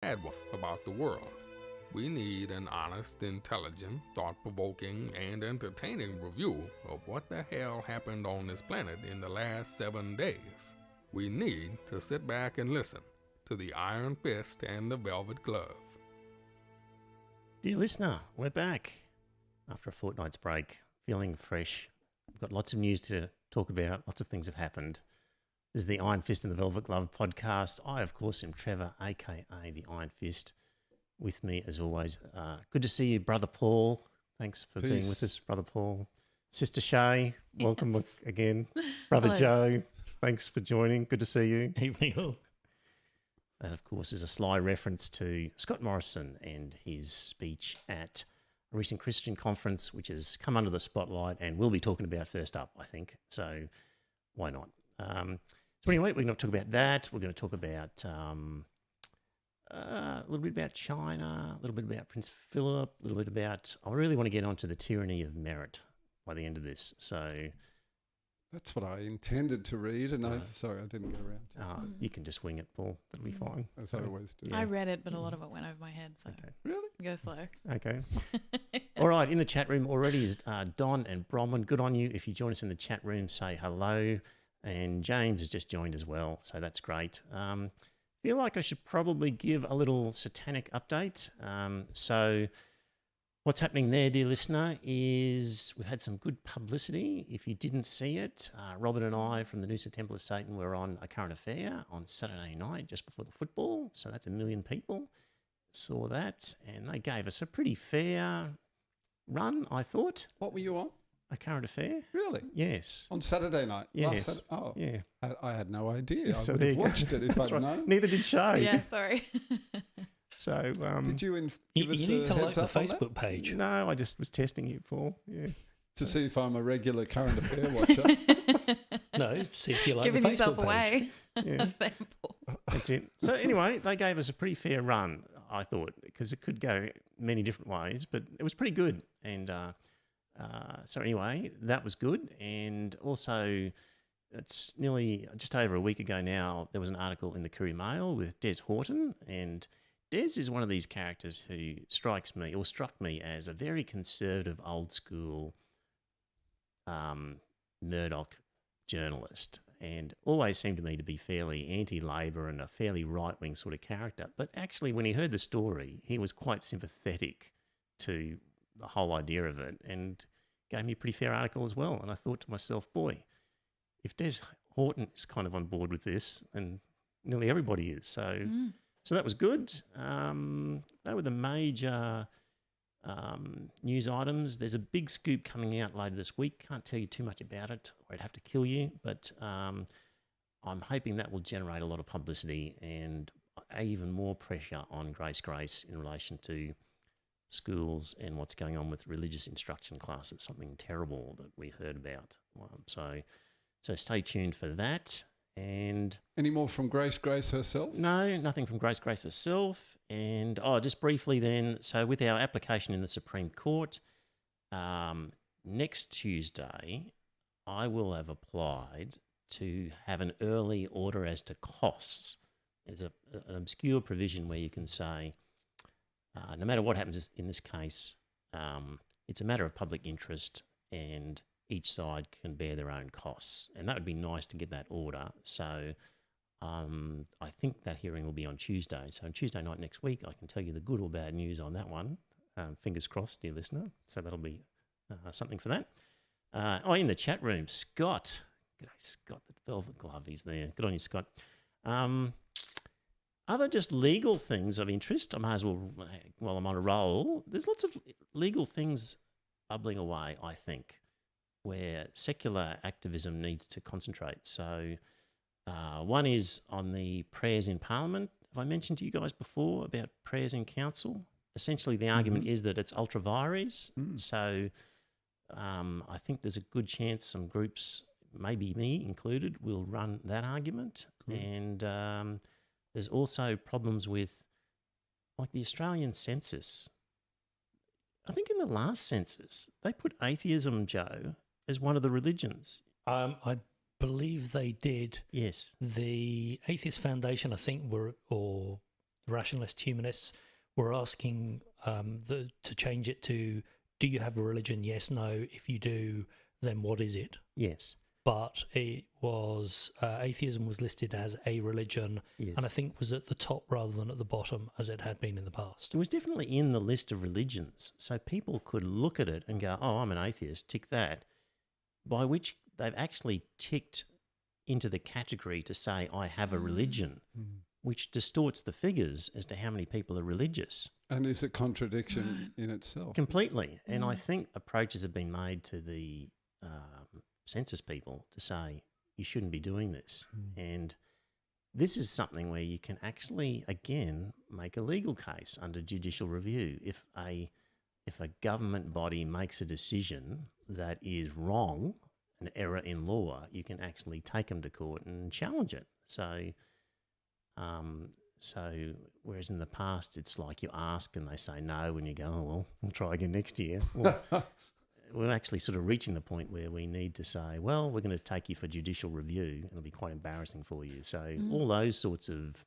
about the world. We need an honest, intelligent, thought-provoking, and entertaining review of what the hell happened on this planet in the last 7 days. We need to sit back and listen to the Iron Fist and the Velvet Glove. Dear listener, we're back after a fortnight's break, feeling fresh. We've got lots of news to talk about. Lots of things have happened. This is the Iron Fist and the Velvet Glove podcast. I, of course, am Trevor, a.k.a. the Iron Fist. With me, as always, good to see you, Brother Paul. Thanks for being with us, Brother Paul. Sister Shay, welcome again. Brother Hello. Joe, thanks for joining. Good to see you. Evening all. That, of course, is a sly reference to Scott Morrison and his speech at a recent Christian conference, which has come under the spotlight and we'll be talking about first up, I think. So why not? So anyway, we're going to talk about that. We're going to talk about a little bit about China, a little bit about Prince Philip, a little bit about... I really want to get onto the Tyranny of Merit by the end of this. So... That's what I intended to read, and sorry, I didn't get around to it. You can just wing it, Paul. That'll be fine. As I always do. I read it, but a lot of it went over my head, so Okay. Really? go slow. Okay. All right, in the chat room already is Don and Bronwyn. Good on you. If you join us in the chat room, say hello. And James has just joined as well, so that's great. Feel like I should probably give a little Satanic update. So what's happening there, dear listener, is we've had some good publicity. If you didn't see it, Robin and I from the Noosa Temple of Satan were on A Current Affair on Saturday night just before the football. So that's 1 million people saw that, and they gave us a pretty fair run, I thought. What were you on? A Current Affair? Really? Yes. On Saturday night? Yes. Oh, Yeah. I had no idea. So I would there have you go. watched it if That's I'd right. known. Neither did Shay. Yeah, sorry. So Did you You, give us you need a to like heads the up on that? Facebook page. No, I just was testing you, Paul. Yeah. To see if I'm a regular current affair watcher? No, see if you like Giving the yourself Facebook page. away. Yeah. Thankful. That's it. So anyway, they gave us a pretty fair run, I thought, because it could go many different ways, but it was pretty good. And so anyway, that was good. And also, it's nearly just over a week ago now, there was an article in the Courier Mail with Des Horton. And Des is one of these characters who struck me as a very conservative, old school Murdoch journalist, and always seemed to me to be fairly anti-Labor and a fairly right-wing sort of character. But actually, when he heard the story, he was quite sympathetic to the whole idea of it and gave me a pretty fair article as well. And I thought to myself, boy, if Des Horton is kind of on board with this, then nearly everybody is. So that was good. They were the major news items. There's a big scoop coming out later this week. Can't tell you too much about it, or I'd have to kill you. But I'm hoping that will generate a lot of publicity and even more pressure on Grace in relation to schools and what's going on with religious instruction classes, something terrible that we heard about. So stay tuned for that. And Any more from Grace herself? no, nothing from Grace herself. And just briefly then, so with our application in the Supreme Court, next Tuesday, I will have applied to have an early order as to costs. There's an obscure provision where you can say, no matter what happens in this case, it's a matter of public interest and each side can bear their own costs. And that would be nice to get that order. So I think that hearing will be on Tuesday. So on Tuesday night next week, I can tell you the good or bad news on that one. Fingers crossed, dear listener. So that'll be something for that. In the chat room, Scott. G'day, Scott, the Velvet Glove, he's there. Good on you, Scott. Other just legal things of interest, I might as well, while I'm on a roll, there's lots of legal things bubbling away, I think, where secular activism needs to concentrate. So one is on the prayers in Parliament. Have I mentioned to you guys before about prayers in council? Essentially, the argument is that it's ultra vires. So I think there's a good chance some groups, maybe me included, will run that argument. And there's also problems with, like, the Australian census. I think in the last census, they put atheism, Joe, as one of the religions. I believe they did. Yes. The Atheist Foundation, I think, or rationalist humanists were asking to change it to, do you have a religion? Yes, no. If you do, then what is it? Yes. But it was atheism was listed as a religion, Yes. and I think was at the top rather than at the bottom as it had been in the past. It was definitely in the list of religions, so people could look at it and go, oh, I'm an atheist, tick that, by which they've actually ticked into the category to say, I have a religion, which distorts the figures as to how many people are religious. And is a contradiction in itself. Completely. And I think approaches have been made to the census people to say, you shouldn't be doing this. And this is something where you can actually, again, make a legal case under judicial review. If a government body makes a decision that is wrong, an error in law, you can actually take them to court and challenge it. So whereas in the past it's like you ask and they say no, and you go, oh, well, we'll try again next year. Well, we're actually sort of reaching the point where we need to say, well, we're going to take you for judicial review. It'll be quite embarrassing for you. So all those sorts of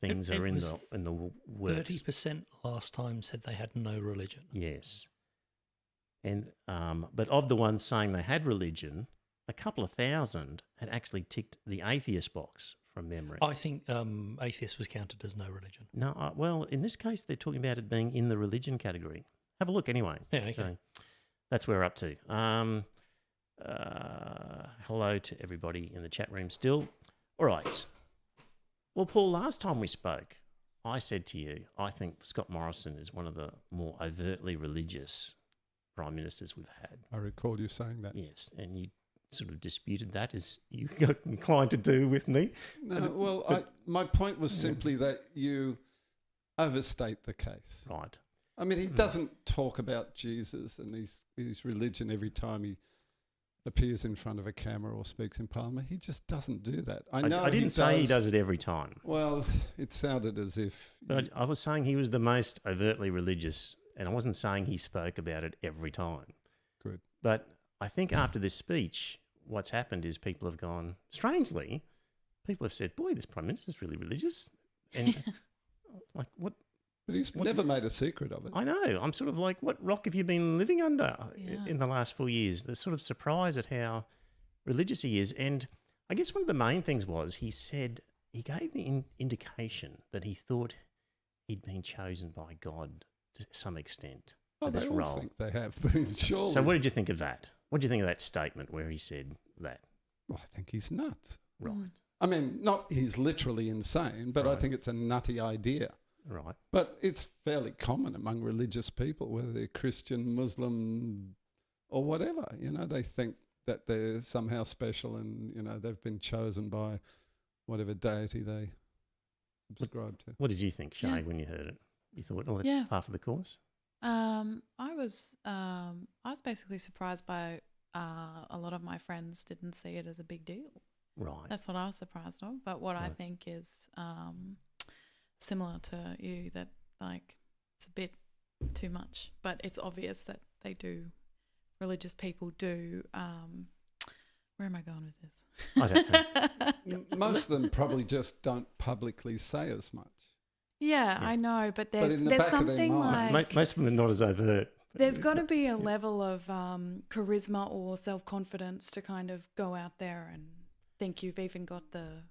things are in the works. 30% last time said they had no religion. Yes. And but of the ones saying they had religion, a couple of thousand had actually ticked the atheist box from memory. I think atheist was counted as no religion. No, well, in this case, they're talking about it being in the religion category. Have a look anyway. Yeah, okay. So that's where we're up to. Hello to everybody in the chat room still. All right. Well, Paul, last time we spoke, I said to you, I think Scott Morrison is one of the more overtly religious prime ministers we've had. I recall you saying that. Yes, and you sort of disputed that, as you got inclined to do with me. No, well, my point was simply that you overstate the case. Right. I mean, he doesn't talk about Jesus and his religion every time he appears in front of a camera or speaks in Parliament. He just doesn't do that. I didn't say he does it every time. Well, it sounded as if... But I was saying he was the most overtly religious, and I wasn't saying he spoke about it every time. Good. But I think after this speech, what's happened is people have gone, strangely, people have said, boy, this Prime Minister's really religious. And like, what? But he's never made a secret of it. I know. I'm sort of like, what rock have you been living under in the last 4 years? The sort of surprise at how religious he is. And I guess one of the main things was he said, he gave the indication that he thought he'd been chosen by God to some extent for this they all role. think they have been, surely. So what did you think of that? What do you think of that statement where he said that? Well, I think he's nuts. Right. I mean, not he's literally insane, but I think it's a nutty idea. Right. But it's fairly common among religious people, whether they're Christian, Muslim, or whatever. You know, they think that they're somehow special and, you know, they've been chosen by whatever deity they subscribe to. What did you think, Shay, when you heard it? You thought, oh, that's par for the course? I was basically surprised by a lot of my friends didn't see it as a big deal. Right. That's what I was surprised of. But what I think is similar to you, that like it's a bit too much, but it's obvious that they do, religious people do. Where am I going with this? I don't know. Most of them probably just don't publicly say as much. Yeah, I know, but there's in the back of their something mind- like Most of them are not as overt. there's got to be a level of charisma or self-confidence to kind of go out there and think you've even got the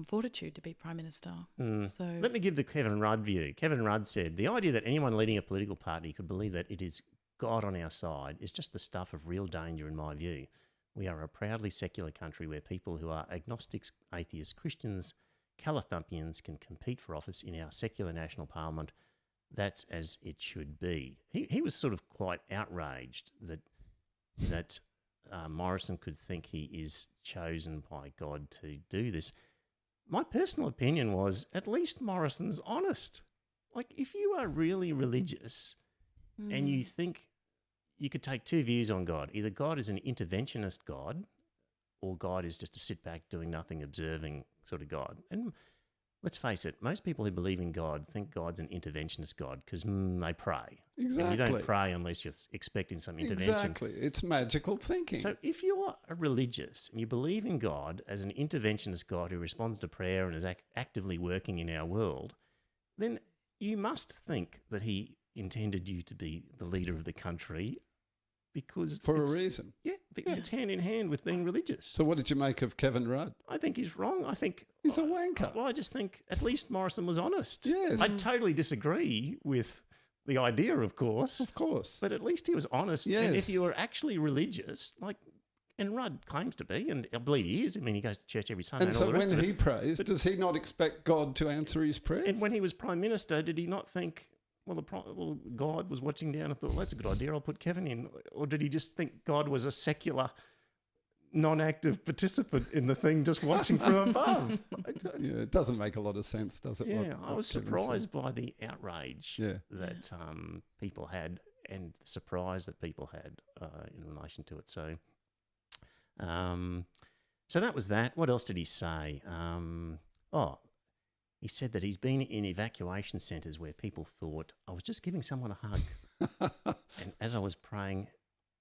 fortitude to be Prime Minister. So let me give the Kevin Rudd view. Kevin Rudd said, the idea that anyone leading a political party could believe that it is God on our side is just the stuff of real danger in my view. We are a proudly secular country where people who are agnostics, atheists, Christians, Calathumpians can compete for office in our secular national parliament. That's as it should be. He was sort of quite outraged that Morrison could think he is chosen by God to do this. My personal opinion was, at least Morrison's honest. Like, if you are really religious and you think you could take two views on God, either God is an interventionist God or God is just a sit back doing nothing, observing sort of God. And let's face it, most people who believe in God think God's an interventionist God because they pray. Exactly. And you don't pray unless you're expecting some intervention. Exactly. It's magical thinking. So if you're a religious and you believe in God as an interventionist God who responds to prayer and is actively working in our world, then you must think that he intended you to be the leader of the country because For a it's- reason. Yeah, because it's hand in hand with being religious. So what did you make of Kevin Rudd? I think he's wrong. I think He's a wanker. Well, I just think at least Morrison was honest. Yes. I totally disagree with the idea, of course, Of course. but at least he was honest. And Yes. if you were actually religious, and Rudd claims to be, and I believe he is. I mean, he goes to church every Sunday And and so all the rest when of it. he prays, does he not expect God to answer his prayers? And when he was Prime Minister, did he not think, well, God was watching down and thought, well, that's a good idea, I'll put Kevin in? Or did he just think God was a secular, non-active participant in the thing, just watching from above? Yeah, it doesn't make a lot of sense, does it? Yeah, I was Kevin said? surprised by the outrage Yeah. that people had and the surprise that people had in relation to it. So that was that. What else did he say? He said that he's been in evacuation centres where people thought, I was just giving someone a hug. And as I was praying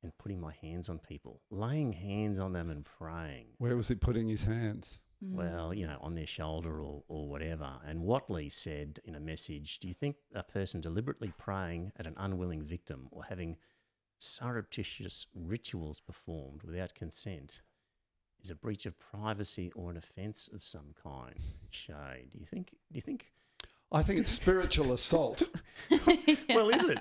and putting my hands on people, laying hands on them and praying, Where was he putting his hands? well, on their shoulder or whatever. And Watley said in a message, do you think a person deliberately praying at an unwilling victim or having surreptitious rituals performed without consent is a breach of privacy or an offence of some kind? Shay, do you think? I think it's spiritual assault. Well, is it?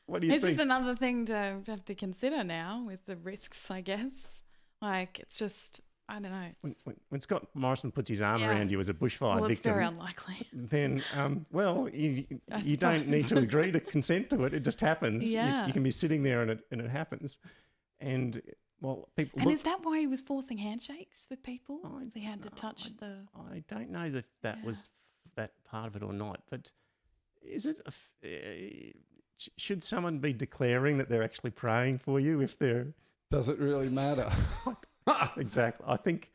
What do you It's think? just another thing to have to consider now with the risks, I guess. It's just, I don't know. When Scott Morrison puts his arm Yeah. around you as a bushfire Well, it's victim, very unlikely. then, I you don't need to suppose. agree to consent to it. It just happens. Yeah. You can be sitting there and it happens. And, well, people And look. is that why he was forcing handshakes with people? I- He had to touch the... I don't know if that Yeah. was that part of it or not, but is it should someone be declaring that they're actually praying for you if they're Does it really matter? exactly? I think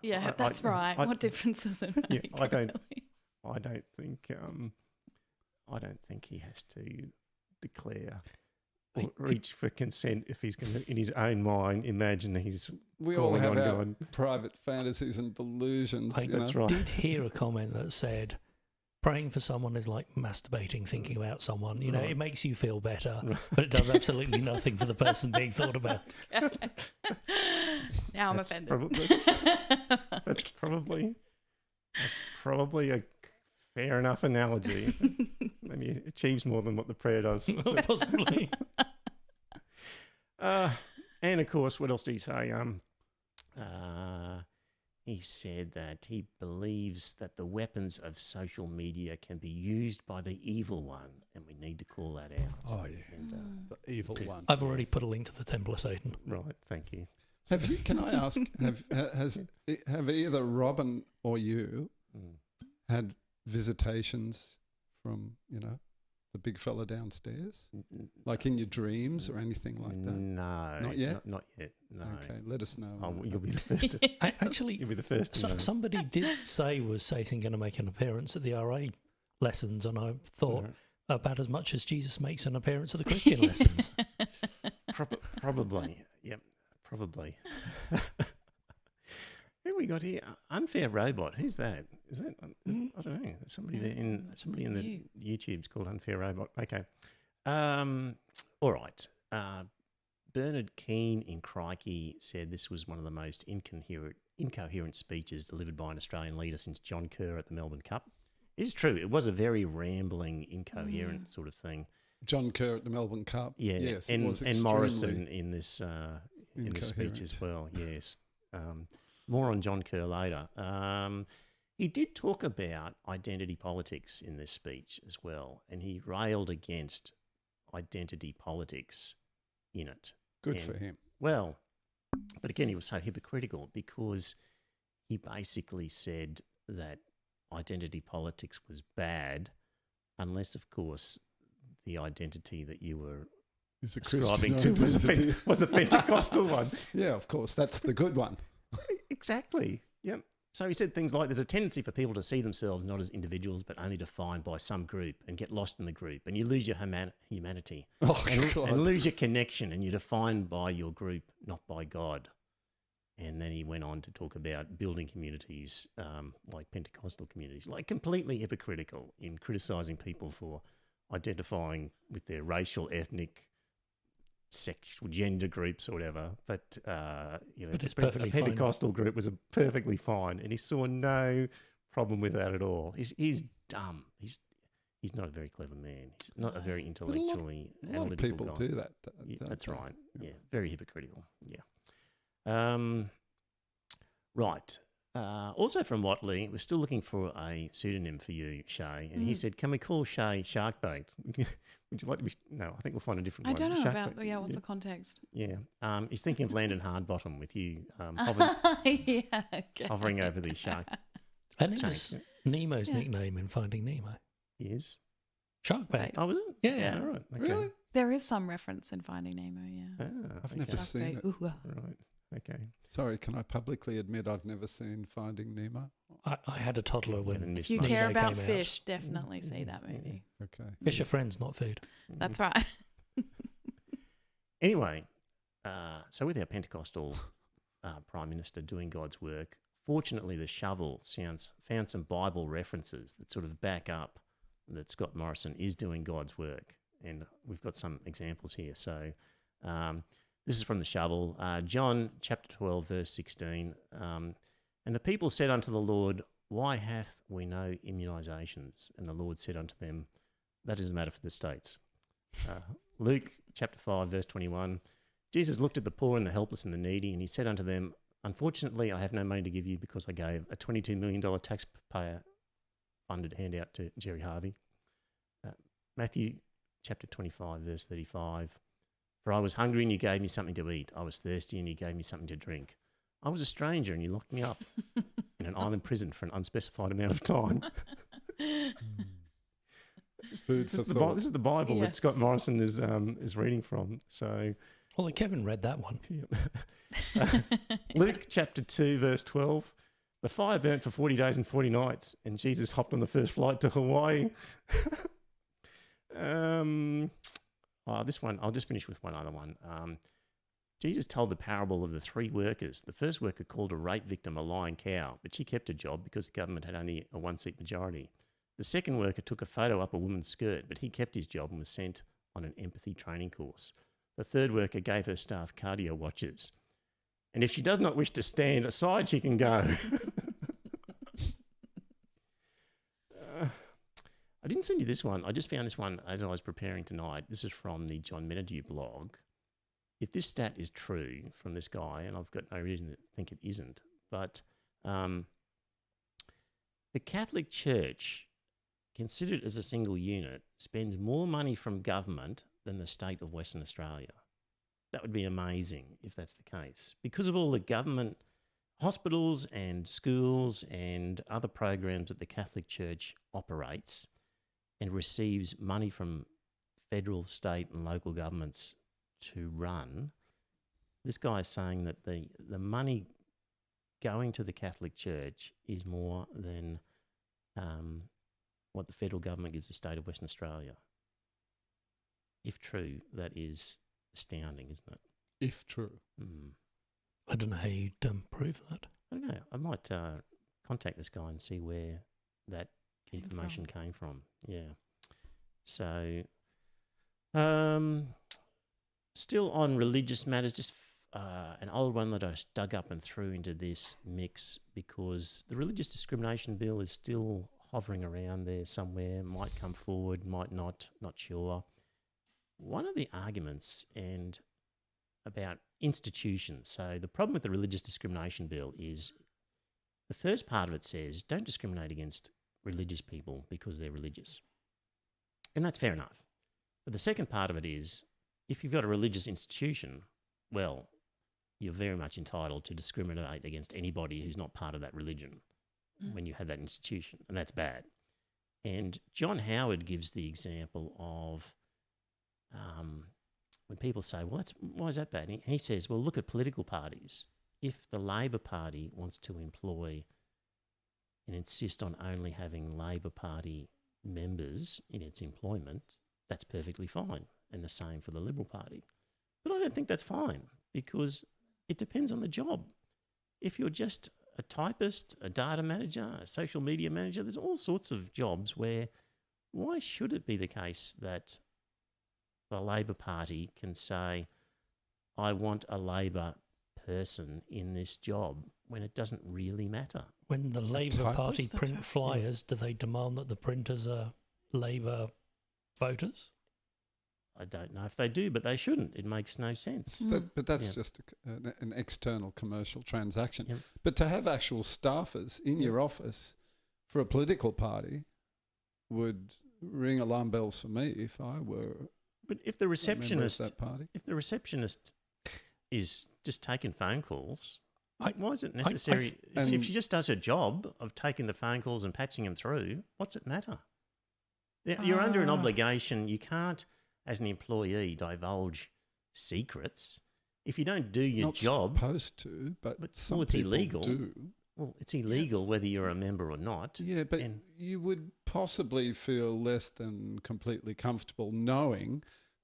Yeah, I- that's right. I- What difference does it Yeah, make? I don't- really? I don't think he has to declare or reach for consent if he's going to, in his own mind, imagine he's We all calling have on our God. private fantasies and delusions. I That's know? right. did hear a comment that said praying for someone is like masturbating, thinking about someone. Right. It makes you feel better, but it does absolutely nothing for the person being thought about. Now I'm That's offended. That's probably a fair enough analogy. Maybe it achieves more than what the prayer does. Possibly. And of course, what else did he say? He said that he believes that the weapons of social media can be used by the evil one, and we need to call that out. Oh, yeah. And, The evil one. I've already put a link to the Temple of Satan. right, thank you. Have you? Can I ask? Have either Robin or you Mm. had visitations from the big fella downstairs, like in your dreams or anything like that? No, Not yet? Not yet. No. Okay, let us know. Oh, you'll be the first. To, Actually, you'll be the first. To know. somebody did say, was Satan going to make an appearance at the RA lessons? And I thought about as much as Jesus makes an appearance at the Christian lessons. Probably. Yep. Probably. Who we got here? Unfair Robot. Who's that? Is that? I don't know. There's somebody there in the YouTube's called Unfair Robot. Okay. All right. Bernard Keane in Crikey said this was one of the most incoherent speeches delivered by an Australian leader since John Kerr at the Melbourne Cup. It is true. It was a very rambling, incoherent sort of thing. John Kerr at the Melbourne Cup. Yeah, Yes, it and was Morrison in this speech as incoherent. well. Yes, more on John Kerr later. He did talk about identity politics in this speech as well, and he railed against identity politics in it. Good And- for him. Well, but again, he was so hypocritical because he basically said that identity politics was bad, unless, of course, the identity that you were He's a ascribing Christian to was identity. was a Pentecostal one. Yeah, of course. That's the good one. Exactly. Yep. So he said things like, there's a tendency for people to see themselves not as individuals, but only defined by some group and get lost in the group. And you lose your humanity Oh, and God. lose your connection, and you're defined by your group, not by God. And then he went on to talk about building communities like Pentecostal communities, like completely hypocritical in criticising people for identifying with their racial, ethnic, sexual, gender groups or whatever. But, But it's perfectly a fine. Pentecostal group was perfectly fine, and he saw no problem with that at all. He's dumb. He's not a very clever man. He's not a very intellectually A lot of analytical people guy. do that. Yeah, don't that's they? right. Yeah, very hypocritical. Yeah. Right. Also from Watley, we're still looking for a pseudonym for you, Shay. And he said, can we call Shay Sharkbait? Would you like to be... No, I think we'll find a different I one. don't know Sharkbait. about, what's the context? Yeah. He's thinking of Landon Hardbottom with you hovering, Yeah, okay. hovering over the shark. And it tank. was Nemo's nickname in Finding Nemo. He is? Sharkbait. Oh, was it? Yeah. All right. Okay. Really? There is some reference in Finding Nemo, yeah. Ah, I've okay. never seen it. Ooh, Right. Okay. Sorry, can I publicly admit I've never seen Finding Nemo? I had a toddler And when missed If you much. care Nemo about came out. fish, definitely see that movie. Okay. Fish are friends, not food. That's right. Anyway, so with our Pentecostal Prime Minister doing God's work, fortunately the shovel found some Bible references that sort of back up that Scott Morrison is doing God's work. And we've got some examples here. So this is from the shovel. John chapter 12, verse 16. And the people said unto the Lord, why hath we no immunisations? And the Lord said unto them, that is a matter for the states. Luke chapter 5, verse 21. Jesus looked at the poor and the helpless and the needy, and he said unto them, unfortunately, I have no money to give you because I gave a $22 million taxpayer-funded handout to Jerry Harvey. Matthew chapter 25, verse 35. For I was hungry and you gave me something to eat. I was thirsty and you gave me something to drink. I was a stranger and you locked me up in an island prison for an unspecified amount of time. Food This is, for the, thought. this is the Bible that Scott Yes. Morrison is reading from. So Well, Kevin read that one. Luke chapter 2, verse 12. The fire burnt for 40 days and 40 nights, and Jesus hopped on the first flight to Hawaii. This one, I'll just finish with one other one. Jesus told the parable of the three workers. The first worker called a rape victim a lying cow, but she kept her job because the government had only a one-seat majority. The second worker took a photo up a woman's skirt, but he kept his job and was sent on an empathy training course. The third worker gave her staff cardio watches. And if she does not wish to stand aside, she can go. I didn't send you this one. I just found this one as I was preparing tonight. This is from the John Menadue blog. If this stat is true from this guy, and I've got no reason to think it isn't, but the Catholic Church, considered as a single unit, spends more money from government than the state of Western Australia. That would be amazing if that's the case. Because of all the government hospitals and schools and other programs that the Catholic Church operates and receives money from federal, state and local governments to run, this guy is saying that the money going to the Catholic Church is more than what the federal government gives the state of Western Australia. If true, that is astounding, isn't it? If true. Mm. I don't know how you'd prove that. I don't know. I might contact this guy and see where that information came from. Yeah. So, still on religious matters, just an old one that I dug up and threw into this mix because the religious discrimination bill is still hovering around there somewhere, might come forward, might not sure. One of the arguments and about institutions. So the problem with the religious discrimination bill is the first part of it says don't discriminate against religious people because they're religious. And that's fair enough. But the second part of it is if you've got a religious institution, well, you're very much entitled to discriminate against anybody who's not part of that religion when you have that institution, and that's bad. And John Howard gives the example of when people say, well, why is that bad? He says, well, look at political parties. If the Labor Party wants to employ and insist on only having Labor Party members in its employment, that's perfectly fine. And the same for the Liberal Party. But I don't think that's fine because it depends on the job. if you're just a typist, a data manager, a social media manager, there's all sorts of jobs where why should it be the case that the Labor Party can say, I want a Labor person in this job when it doesn't really matter? When the Labor Party That's print right. flyers, do they demand that the printers are Labor voters? I don't know if they do, but they shouldn't. It makes no sense. But that's Yeah. just an external commercial transaction. Yep. But to have actual staffers in your office for a political party would ring alarm bells for me if I were But if the a member of receptionist, that party. if the receptionist is just taking phone calls, I- why is it necessary? and- If she just does her job of taking the phone calls and patching them through, what's it matter? You're under an obligation. You can't, as an employee, divulge secrets. If you don't do your Not job, supposed to, but some it's people illegal. do. well, it's illegal Yes. whether you're a member or not. Yeah, but And- you would possibly feel less than completely comfortable knowing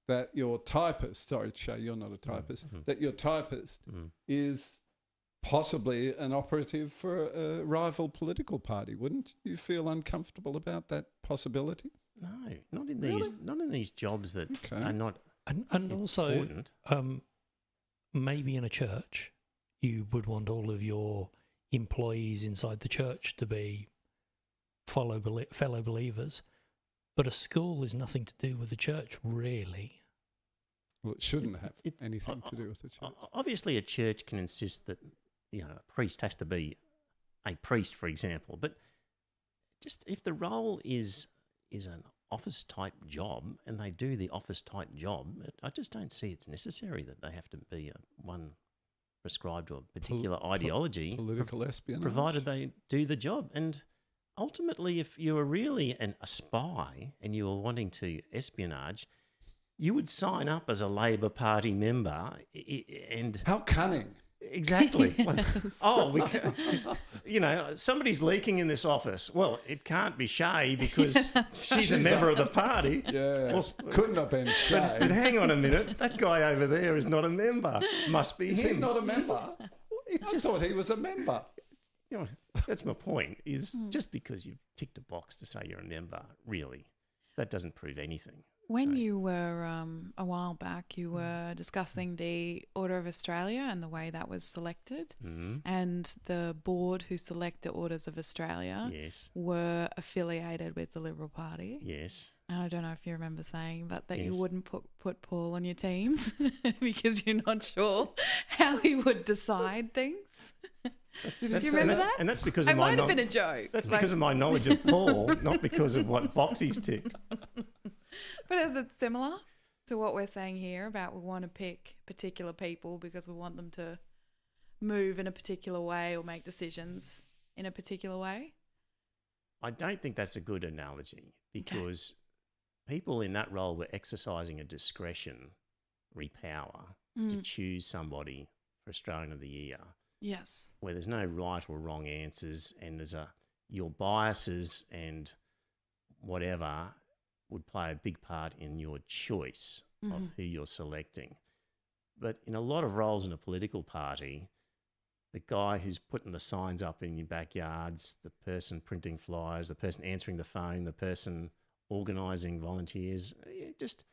that your typist, sorry, Shay, you're not a typist, that your typist is possibly an operative for a rival political party. Wouldn't you feel uncomfortable about that possibility? No, not in these jobs that Okay. are not And also, important. maybe in a church, you would want all of your employees inside the church to be fellow believers, but a school is nothing to do with the church, really. Well, it shouldn't have It- anything to do with the church. Obviously, a church can insist that a priest has to be a priest, for example. But just if the role is an office type job and they do the office type job, I just don't see it's necessary that they have to be one prescribed to a particular ideology, Political espionage. provided they do the job. And ultimately, if you were really a spy and you were wanting to espionage, you would sign up as a Labor Party member and How cunning. exactly. Yes. Oh, somebody's leaking in this office. Well, it can't be Shay because she's a member of the party. Yeah. Well, Couldn't have been But Shay. hang on a minute, that guy over there is not a member. Must be Is him. he not a member? It I just, thought he was a member. that's my point. Is just because you've ticked a box to say you're a member, really, that doesn't prove anything. When So- you were a while back, you were discussing the Order of Australia and the way that was selected, and the board who select the Orders of Australia Yes. were affiliated with the Liberal Party. Yes. And I don't know if you remember saying, but that Yes. you wouldn't put Paul on your teams because you're not sure how he would decide things. Do you remember that? And that's because It of my might have been a joke. That's like- because of my knowledge of Paul, not because of what box he's ticked. But is it similar to what we're saying here about we want to pick particular people because we want them to move in a particular way or make decisions in a particular way? I don't think that's a good analogy because people in that role were exercising a discretionary power to choose somebody for Australian of the Year, Yes. where there's no right or wrong answers and there's your biases and whatever would play a big part in your choice of who you're selecting. But in a lot of roles in a political party, the guy who's putting the signs up in your backyards, the person printing flyers, the person answering the phone, the person organising volunteers, just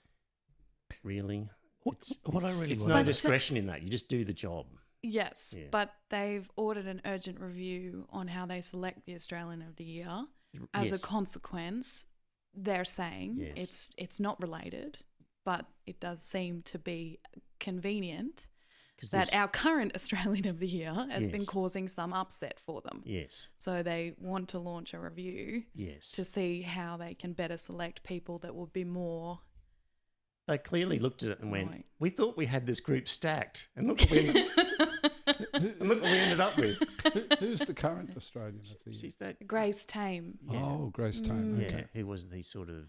really, What I really it's want no to- discretion in that. You just do the job. Yes, Yeah. but they've ordered an urgent review on how they select the Australian of the Year. As Yes. a consequence, they're saying Yes. it's not related, but it does seem to be convenient 'Cause that there's- our current Australian of the Year has been Yes. causing some upset for them. Yes, So they want to launch a review yes. to see how they can better select people that would be more. They clearly looked at it and went, Right. we thought we had this group stacked. And look what we ended up with. Who's the current Australian of the Year? She's that, Grace Tame, yeah, Oh, Grace Tame. yeah, Okay. who was the sort of...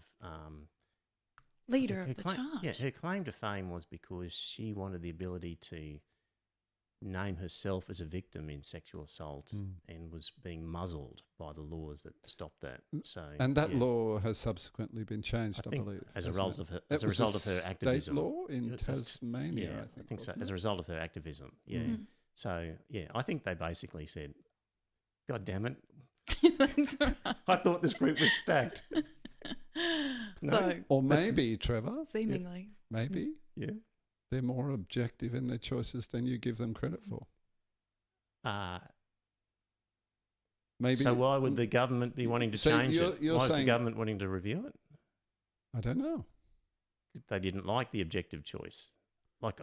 leader her of the claim, charge. Yeah, her claim to fame was because she wanted the ability to name herself as a victim in sexual assault and was being muzzled by the laws that stopped that. So, And that yeah, law has subsequently been changed, I think believe. as a hasn't result it? of her, That as a was result of her state activism. law in It was- Tasmania, yeah, I think. so. wasn't As it? a result of her activism, yeah. Mhm. So, yeah, I think they basically said, God damn it, That's right. I thought this group was stacked. No? So Or That's- maybe, Trevor, seemingly, maybe Yeah. they're more objective in their choices than you give them credit for. Maybe. So why would the government be wanting to So change it? you're Why is the saying- government wanting to review it? I don't know. They didn't like the objective choice. Like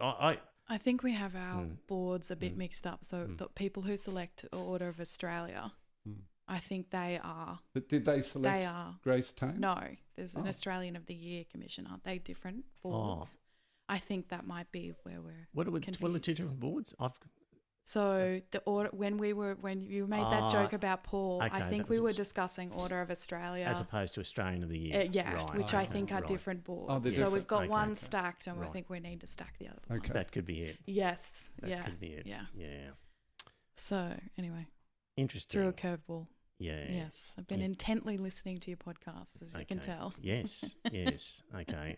I think we have our Mm. boards a bit Mm. mixed up. So Mm. the people who select Order of Australia, Mm. I think they are. But did they select They are. Grace Tame? No, there's an Oh. Australian of the Year commission, aren't they? Different boards. I think that might be where we're. what are the two confused. different boards? So the order when you made that joke about Paul, okay, I think that we was were discussing Order of Australia. as opposed to Australian of the Year. Yeah, Right, which I okay, think are right. different boards. Oh, they're so we've different. got Okay, one okay. stacked, and Right. I think we need to stack the other one. Okay. That could be it. Yes. That yeah. could be it. Yeah. Yeah. So anyway, Interesting. threw a curveball. Yeah. Yes, I've been Yeah. intently listening to your podcast, as you can Okay. tell. Yes. Yes. Okay.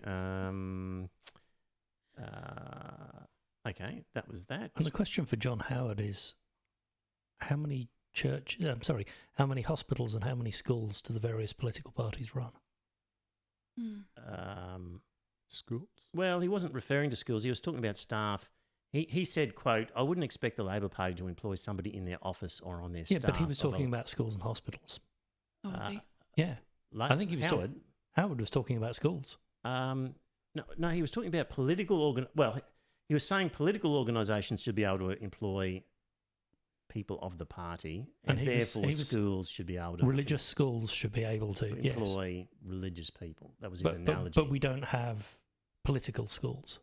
Okay. That was that. And the question for John Howard is, how many hospitals and how many schools do the various political parties run? Schools? Well, he wasn't referring to schools. He was talking about staff. He said, quote, I wouldn't expect the Labor Party to employ somebody in their office or on their staff. Yeah, but he was talking about schools and hospitals. Oh, was he? Yeah, I think he was Howard. Howard was talking about schools. No, he was talking about political he was saying political organisations should be able to employ people of the party, and therefore schools should be able to religious schools should be able to employ religious people. That was his but, analogy. But we don't have political schools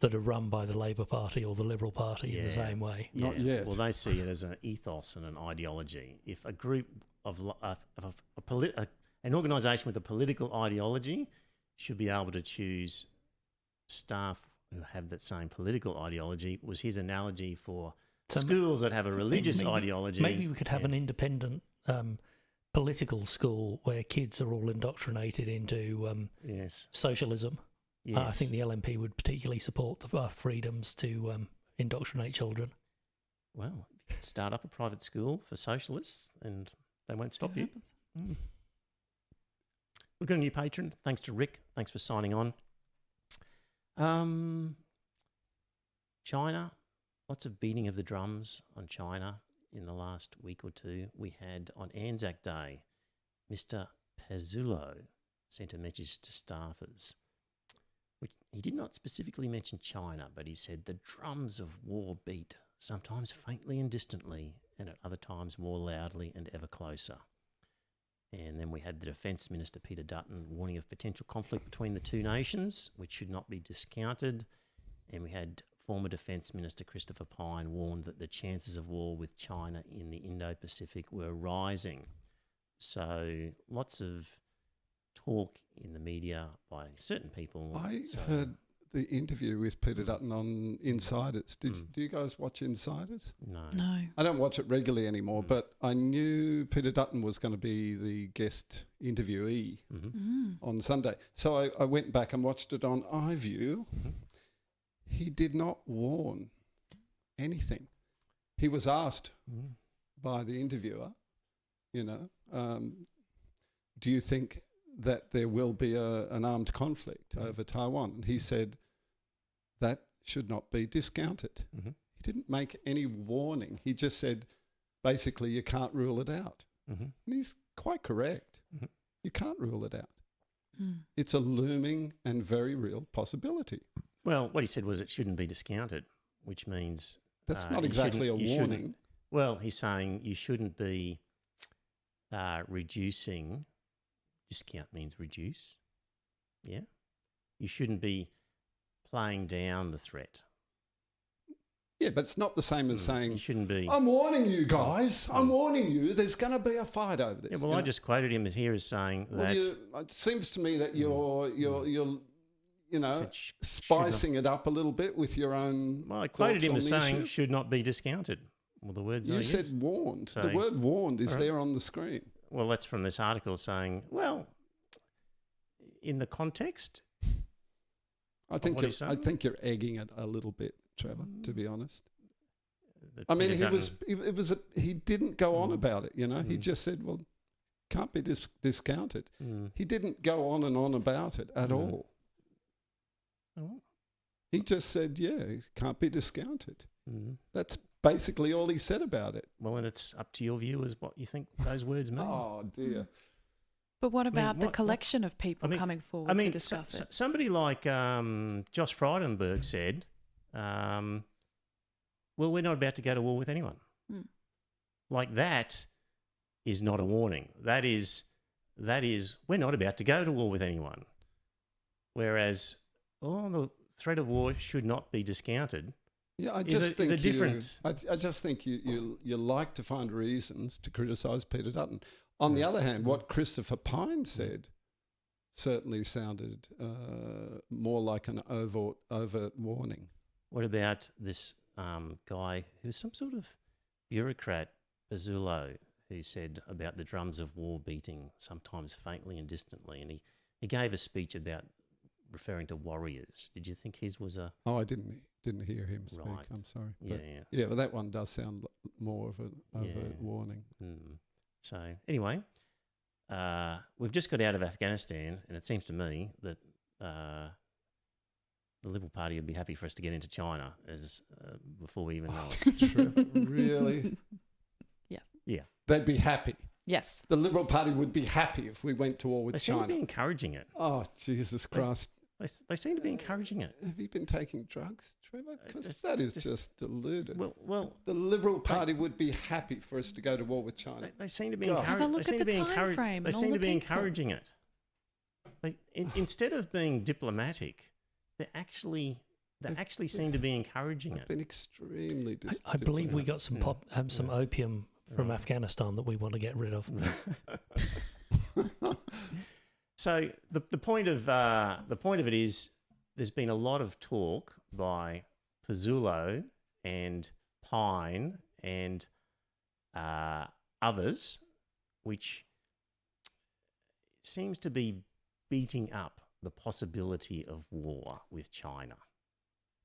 that are run by the Labor Party or the Liberal Party in the same way. Yeah. Not yet. Well, they see it as an ethos and an ideology. If a group of an organisation with a political ideology should be able to choose staff who have that same political ideology, was his analogy for schools that have a religious ideology. Maybe we could have an independent political school where kids are all indoctrinated into socialism. Yes. I think the LNP would particularly support the freedoms to indoctrinate children. Well, you could start up a private school for socialists and they won't stop you. Mm. We've got a new patron. Thanks to Rick. Thanks for signing on. China. Lots of beating of the drums on China in the last week or two. We had on Anzac Day, Mr. Pezzulo sent a message to staffers. Which he did not specifically mention China, but he said the drums of war beat, sometimes faintly and distantly, and at other times more loudly and ever closer. And then we had the Defence Minister, Peter Dutton, warning of potential conflict between the two nations, which should not be discounted. And we had former Defence Minister Christopher Pyne warned that the chances of war with China in the Indo-Pacific were rising. So lots of talk in the media by certain people. I heard the interview with Peter Dutton on Insiders. Do you guys watch Insiders? No. I don't watch it regularly anymore, but I knew Peter Dutton was going to be the guest interviewee on Sunday. So I went back and watched it on iView. He did not warn anything. He was asked by the interviewer, do you think that there will be an armed conflict over Taiwan? And he said that should not be discounted. He didn't make any warning. He just said, basically, you can't rule it out. And he's quite correct. You can't rule it out. It's a looming and very real possibility. Well, what he said was it shouldn't be discounted, which means... That's not exactly a warning. Well, he's saying you shouldn't be reducing... Discount means reduce. Yeah. You shouldn't be playing down the threat. Yeah, but it's not the same as saying, you shouldn't be. I'm warning you guys. I'm warning you. There's going to be a fight over this. Yeah, well, I just quoted him here as saying that. It seems to me that you're spicing it up a little bit with your own. Well, I quoted him as saying issue. should not be discounted. Well, the words you said warned. So, the word warned is there on the screen. Well, that's from this article saying, well, in the context. I think you're egging it a little bit, Trevor, to be honest. I mean, he didn't go on about it, you know. He just said, well, can't be discounted. He didn't go on and on about it at all. Oh. He just said, yeah, it can't be discounted. That's basically all he said about it. Well, and it's up to your viewers what you think those words mean. Oh, dear. But what about the collection of people coming forward to discuss it? Somebody like Josh Frydenberg said, well, we're not about to go to war with anyone. Like that is not a warning. That is, we're not about to go to war with anyone. Whereas, the threat of war should not be discounted. Yeah, I just think you like to find reasons to criticise Peter Dutton. On the other hand, what Christopher Pine said certainly sounded more like an overt warning. What about this guy who's some sort of bureaucrat, Pazulo, who said about the drums of war beating sometimes faintly and distantly, and he gave a speech about referring to warriors. Did you think his was a... Oh, I didn't hear him speak. Right. I'm sorry. Yeah, but that one does sound more of an overt warning. So anyway, we've just got out of Afghanistan, and it seems to me that the Liberal Party would be happy for us to get into China before we even know it. Really? Yeah. They'd be happy. Yes. The Liberal Party would be happy if we went to war with China. They seem to be encouraging it. Oh, Jesus Christ. They seem to be encouraging it. Have you been taking drugs, Trevor? Because that is just deluded. Well, the Liberal Party would be happy for us to go to war with China. They seem to be Have a look at the time frame. They seem to be encouraging it. Instead of being diplomatic, they actually seem to be encouraging it. Been extremely I believe we got some some opium from Afghanistan that we want to get rid of. So the point of it is, there's been a lot of talk by Pazulo and Pine and others, which seems to be beating up the possibility of war with China.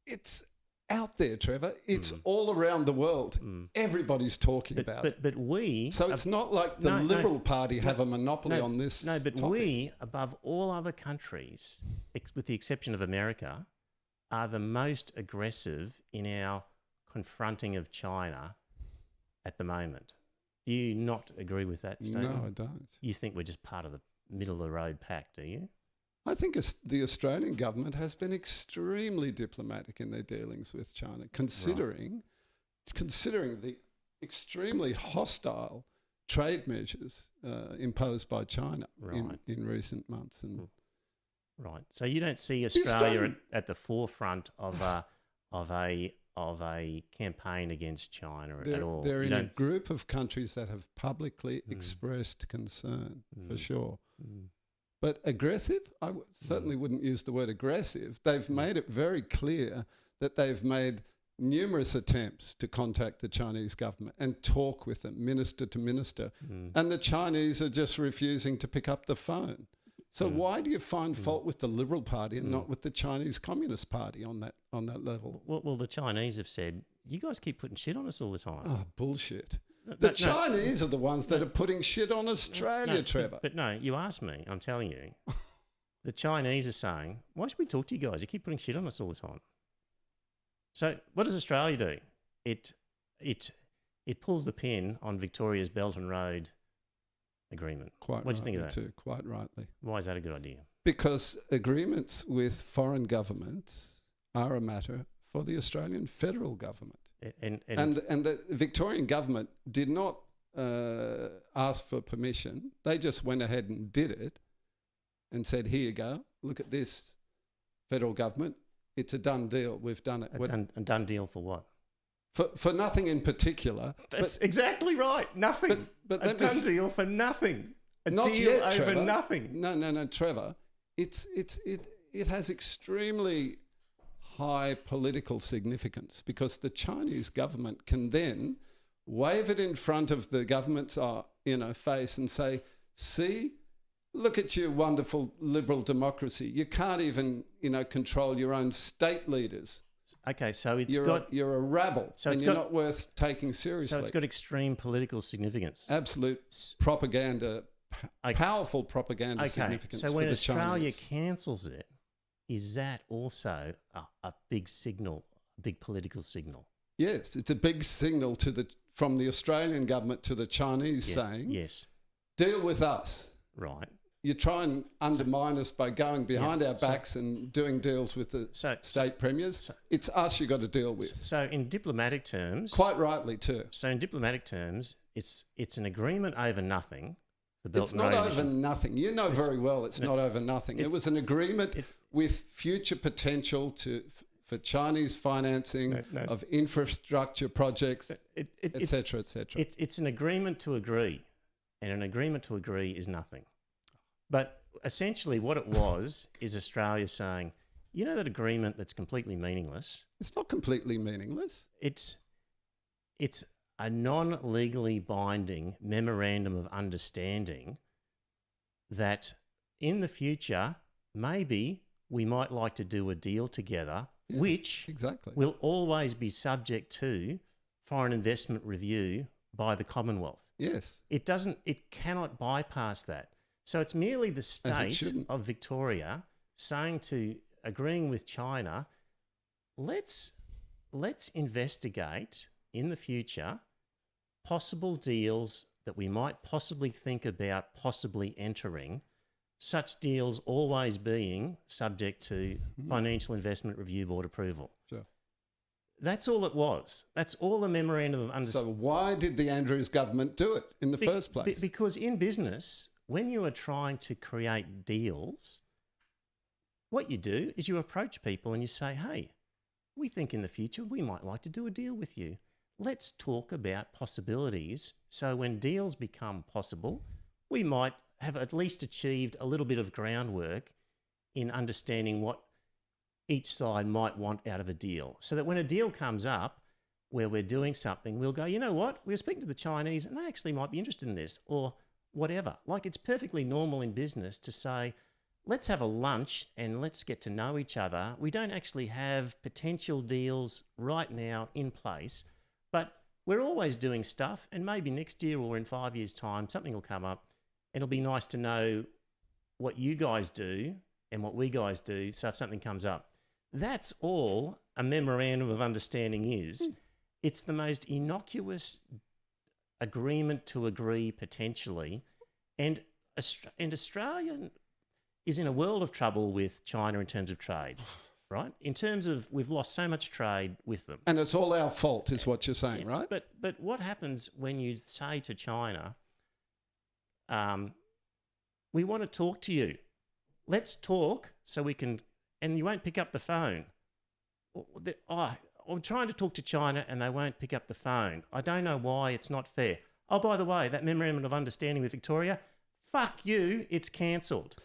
It's out there, Trevor. It's all around the world. Everybody's talking about it. But we... So it's not like the Liberal Party have a monopoly on this but topic. We, above all other countries, with the exception of America, are the most aggressive in our confronting of China at the moment. Do you not agree with that statement? No, I don't. You think we're just part of the middle-of-the-road pack, do you? I think the Australian government has been extremely diplomatic in their dealings with China, considering the extremely hostile trade measures imposed by China in recent months. Right. So you don't see Australia at the forefront of a campaign against China at all. They're in a group of countries that have publicly expressed concern, for sure. But aggressive? I certainly wouldn't use the word aggressive. They've made it very clear that they've made numerous attempts to contact the Chinese government and talk with them, minister to minister. And the Chinese are just refusing to pick up the phone. So why do you find fault with the Liberal Party and not with the Chinese Communist Party on that level? Well, the Chinese have said, you guys keep putting shit on us all the time. Oh, bullshit. The Chinese are the ones that are putting shit on Australia, Trevor. But no, you asked me, I'm telling you. The Chinese are saying, why should we talk to you guys? You keep putting shit on us all the time. So what does Australia do? It pulls the pin on Victoria's Belt and Road agreement. What do you think of that? Too, quite rightly. Why is that a good idea? Because agreements with foreign governments are a matter for the Australian federal government. And the Victorian government did not ask for permission. They just went ahead and did it and said, here you go, look at this, federal government. It's a done deal. We've done it. A done deal for what? For nothing in particular. That's exactly right. Nothing. But a done deal for nothing. A deal over Trevor. nothing. No, Trevor. It has extremely high political significance because the Chinese government can then wave it in front of the government's face and say, see, look at your wonderful liberal democracy. You can't even control your own state leaders. Okay, so you're a rabble, so and it's you're got- not worth taking seriously. So it's got extreme political significance. absolute propaganda, Okay. powerful propaganda Okay, significance so for when the Australia Chinese. cancels it, is that also a big signal, a big political signal? Yes, it's a big signal from the Australian government to the Chinese saying, yes, deal with us. right. You try and undermine us by going behind our so- backs and doing deals with the So- state premiers. It's us you got to deal with. So in diplomatic terms, Quite rightly too. So in diplomatic terms, it's an agreement over nothing. The Belt It's and not Road over Initiative. nothing. You know very well it's not over nothing. It was an agreement with future potential for Chinese financing No. of infrastructure projects, It's etc., etc. it's an agreement to agree, and an agreement to agree is nothing. But essentially, what it was is Australia saying, you know, that agreement that's completely meaningless. It's not completely meaningless. It's a non-legally binding memorandum of understanding that in the future, maybe we might like to do a deal together, Yeah, which exactly. will always be subject to foreign investment review by the Commonwealth. Yes. It cannot bypass that. So it's merely the state shouldn't. of Victoria agreeing with China, let's investigate in the future possible deals that we might possibly think about possibly entering, such deals always being subject to Financial Investment Review Board approval. Sure. That's all it was. That's all the memorandum of understanding. So why did the Andrews government do it in the first place? Because in business, when you are trying to create deals, what you do is you approach people and you say, hey, we think in the future we might like to do a deal with you. Let's talk about possibilities. So when deals become possible, we might have at least achieved a little bit of groundwork in understanding what each side might want out of a deal. So that when a deal comes up where we're doing something, we'll go, you know what, we're speaking to the Chinese and they actually might be interested in this, or whatever. Like, it's perfectly normal in business to say, let's have a lunch and let's get to know each other. We don't actually have potential deals right now in place, but we're always doing stuff, and maybe next year or in 5 years' time, something will come up. It'll be nice to know what you guys do and what we guys do, so if something comes up. That's all a memorandum of understanding is. It's the most innocuous agreement to agree potentially, and Australia is in a world of trouble with China in terms of trade, right? In terms of, we've lost so much trade with them. And it's all our fault, is what you're saying, Yeah, right? But what happens when you say to China, we want to talk to you. Let's talk so we can, and you won't pick up the phone. I'm trying to talk to China and they won't pick up the phone. I don't know why. It's not fair. Oh, by the way, that memorandum of understanding with Victoria, fuck you, it's cancelled.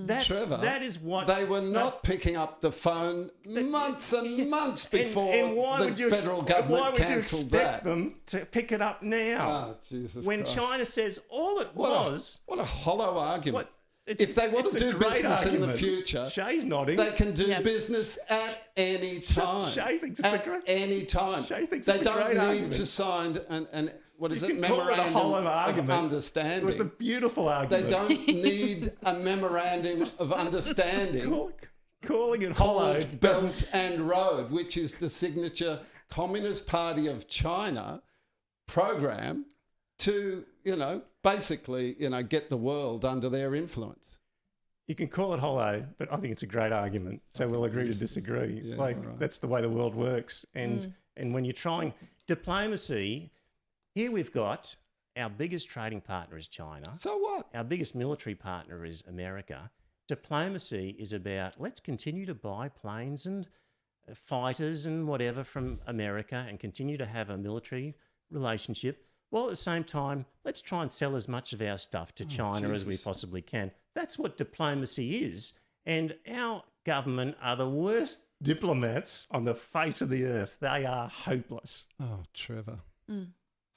Trevor, That is what they were not picking up the phone months and months before and why the would you federal why government would you cancelled expect that. them to pick it up now? Oh, Jesus when Christ. China says all it was. What a hollow argument. What, If they want it's to a do great business in the argument. future, Shay's nodding. they can do Yes. business at any time. Shay thinks it's a at great- any time. Shay thinks they it's a don't great need argument. to sign an what is You it? can call it a Memorandum hollow of argument. understanding. It was a beautiful argument. They don't need a memorandum of understanding calling it hollow called doesn't. Belt and Road, which is the signature Communist Party of China program to, basically, get the world under their influence. You can call it hollow, but I think it's a great argument. So we'll agree to disagree. Yeah, like, all right. that's the way the world works. And when you're trying diplomacy, here we've got our biggest trading partner is China. So what? Our biggest military partner is America. Diplomacy is about, let's continue to buy planes and fighters and whatever from America and continue to have a military relationship, while at the same time, let's try and sell as much of our stuff to China as we Jesus. possibly can. That's what diplomacy is. And our government are the worst diplomats on the face of the earth. They are hopeless. Oh, Trevor.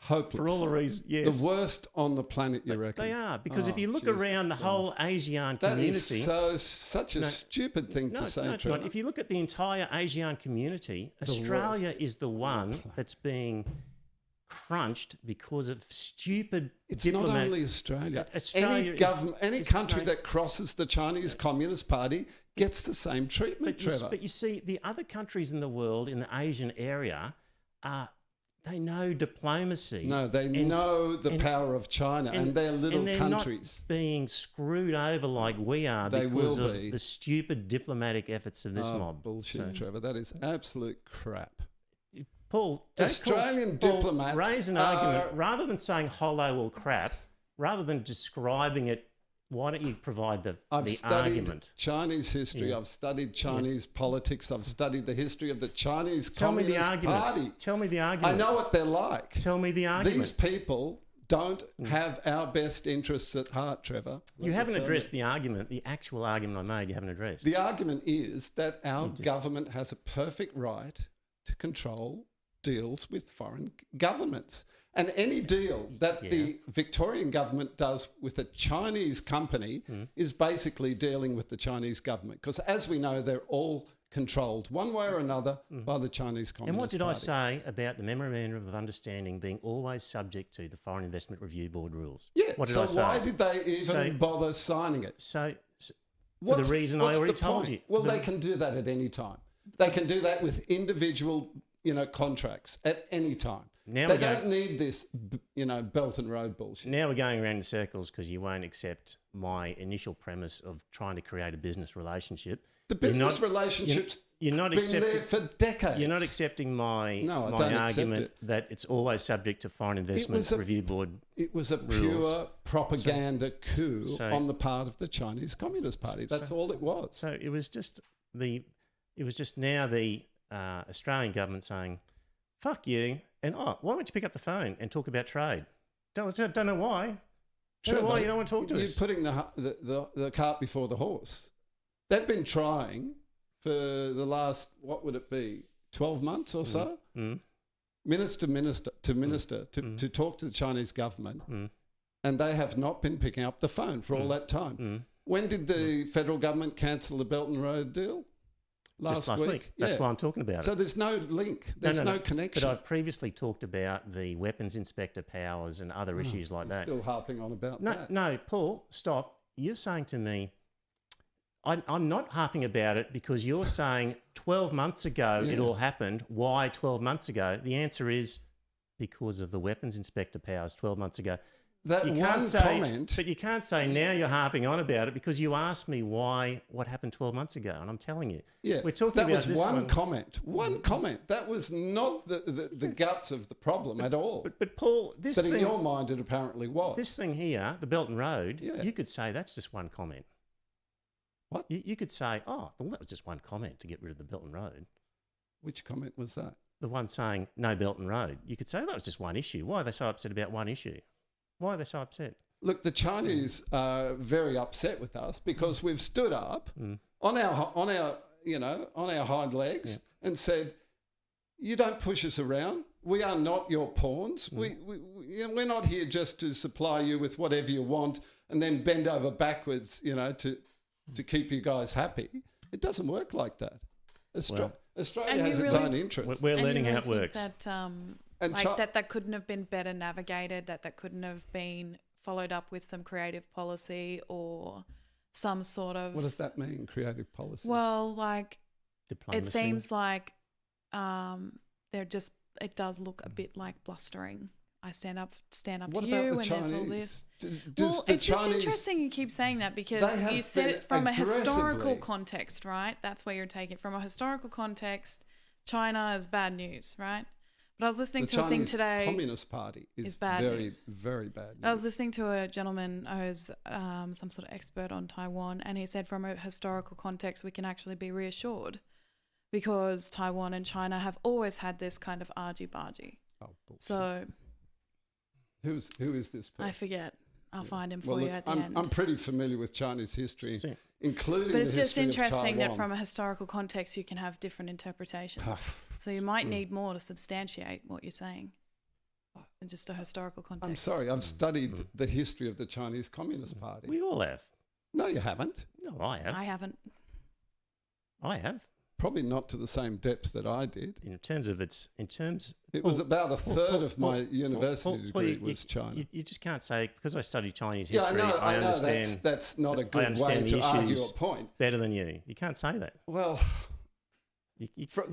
Hopeless. For all the reasons, yes. The worst on the planet, you reckon? They are, because if Oh, you look Jesus around the Christ. whole ASEAN That community... is such a stupid thing to say, it's not. Trevor. If you look at the entire ASEAN community, Australia is the one that's being crunched because of stupid It's diplomat... not only Australia. Australia Any country that crosses the Chinese Communist Party gets the same treatment, Trevor. But you see, the other countries in the world, in the Asian area, they know diplomacy. No, they know the power of China, and they're little they're countries. Not being screwed over like we are They because will of be. the stupid diplomatic efforts of this mob. Bullshit, Trevor. That is absolute crap. Paul, Australian diplomats raise an argument rather than saying hollow or crap, rather than describing it. Why don't you provide the studied argument? Chinese history. I've studied Chinese politics. I've studied the history of the Chinese Tell me the Communist argument. Party. Tell me the argument. I know what they're like. Tell me the argument. These people don't have our best interests at heart, Trevor. You haven't addressed the argument, the actual argument I made. You haven't addressed. The argument is that our government has a perfect right to control deals with foreign governments. And any deal that the Victorian government does with a Chinese company is basically dealing with the Chinese government. Because as we know, they're all controlled one way or another by the Chinese Communist Party. And what did I say about the Memorandum of Understanding being always subject to the Foreign Investment Review Board rules? Yeah, what did so I say? why did they even bother signing it? For the reason I already told you. Well, they can do that at any time. They can do that with individual, contracts at any time. They don't need this, Belt and Road bullshit. Now we're going around in circles because you won't accept my initial premise of trying to create a business relationship. The business relationship's been there for decades. You're not accepting my argument that it's always subject to Foreign Investment Review Board. It was a pure propaganda coup on the part of the Chinese Communist Party. That's all it was. So it was just now the Australian government saying, "Fuck you," and why don't you pick up the phone and talk about trade? Don't know why. Don't know why you don't want to talk to us. You're putting the cart before the horse. They've been trying for the last, 12 months or so, minister to talk to the Chinese government, and they have not been picking up the phone for all that time. When did the federal government cancel the Belt and Road deal? Last week. That's why I'm talking about it. So there's no link. There's no connection. But I've previously talked about the weapons inspector powers and other issues like that. Still harping on about that. No, Paul, stop. You're saying to me, I'm not harping about it because you're saying 12 months ago it all happened. Why 12 months ago? The answer is because of the weapons inspector powers 12 months ago. But you can't say now you're harping on about it because you asked me what happened 12 months ago, and I'm telling you. Yeah, we're talking about this one comment. One comment. That was not the guts of the problem at all. But Paul, but in your mind, it apparently was. This thing here, the Belt and Road, you could say that's just one comment. What? You could say, well, that was just one comment to get rid of the Belt and Road. Which comment was that? The one saying no Belt and Road. You could say that was just one issue. Why are they so upset about one issue? Why are they so upset? Look, the Chinese are very upset with us because we've stood up on our hind legs and said, "You don't push us around. We are not your pawns. We're not here just to supply you with whatever you want and then bend over backwards, to keep you guys happy. It doesn't work like that. Australia has its own interests. We're learning how it works. That couldn't have been better navigated, that couldn't have been followed up with some creative policy or some sort of... What does that mean, creative policy? Well, diplomacy. It seems like it does look a bit like blustering. I stand up what to you, the and Chinese? there's all this. It's just interesting you keep saying that because you said it from a historical context, right? That's where you're taking it. From a historical context, China is bad news, right? But I was listening to a thing today. The Communist Party is bad very, news. very bad news. I was listening to a gentleman who's some sort of expert on Taiwan, and he said from a historical context, we can actually be reassured because Taiwan and China have always had this kind of argy-bargy. Oh, bullshit. So... Who is this person? I forget. I'll find him for you at the end. I'm pretty familiar with Chinese history, including But it's the just history of interesting that Taiwan. from a historical context, you can have different interpretations. So you might need more to substantiate what you're saying. in just a historical context. I'm sorry, I've studied the history of the Chinese Communist Party. We all have. No, you haven't. No, I have. I haven't. I have. Probably not to the same depth that I did. It was about a third of my university degree was China. You just can't say, because I study Chinese Yeah, history, I know understand. that's not a good way understand the to argue issues a point. better than you. You can't say that. Well,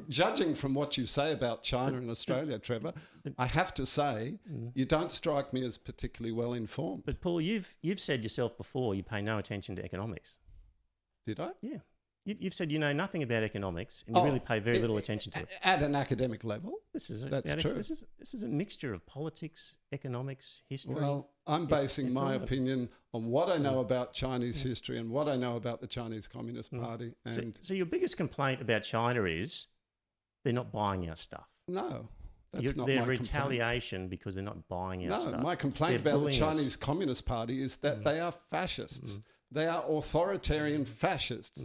judging from what you say about China and Australia, Trevor, I have to say you don't strike me as particularly well informed. But Paul, you've said yourself before you pay no attention to economics. Did I? Yeah. You've said you know nothing about economics and you really pay very little attention to it. At an academic level, that's true. This is a mixture of politics, economics, history. Well, I'm basing my opinion on what I know about Chinese history and what I know about the Chinese Communist Party. And so your biggest complaint about China is they're not buying our stuff. No, that's not their my retaliation complaint. Because they're not buying our stuff. No, my complaint about the Chinese Communist Party is that they are fascists. They are authoritarian fascists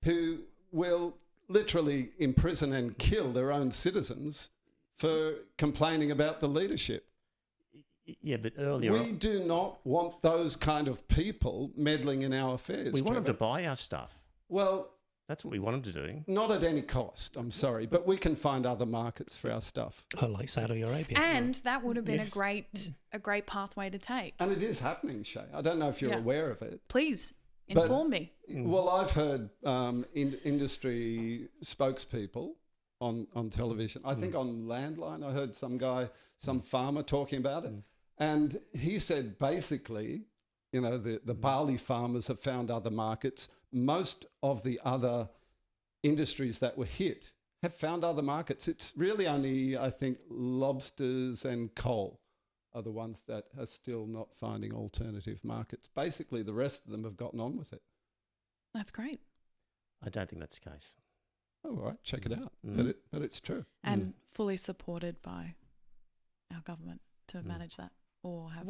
who will literally imprison and kill their own citizens for complaining about the leadership. Yeah, but earlier... We do not want those kind of people meddling in our affairs, We want them to Trevor. buy our stuff. Well... That's what we want them to do. Not at any cost, I'm sorry, but we can find other markets for our stuff. Oh, like Saudi Arabia. And that would have been a great pathway to take. And it is happening, Shay. I don't know if you're aware of it. Please inform me. Well, I've heard industry spokespeople on television. I think on Landline, I heard some farmer talking about it. And he said basically, you know, the barley farmers have found other markets. Most of the other industries that were hit have found other markets. It's really only, I think, lobsters and coal are the ones that are still not finding alternative markets. Basically, the rest of them have gotten on with it. That's great. I don't think that's the case. Oh, all right, check it out. But it's true. And fully supported by our government to manage that. Or have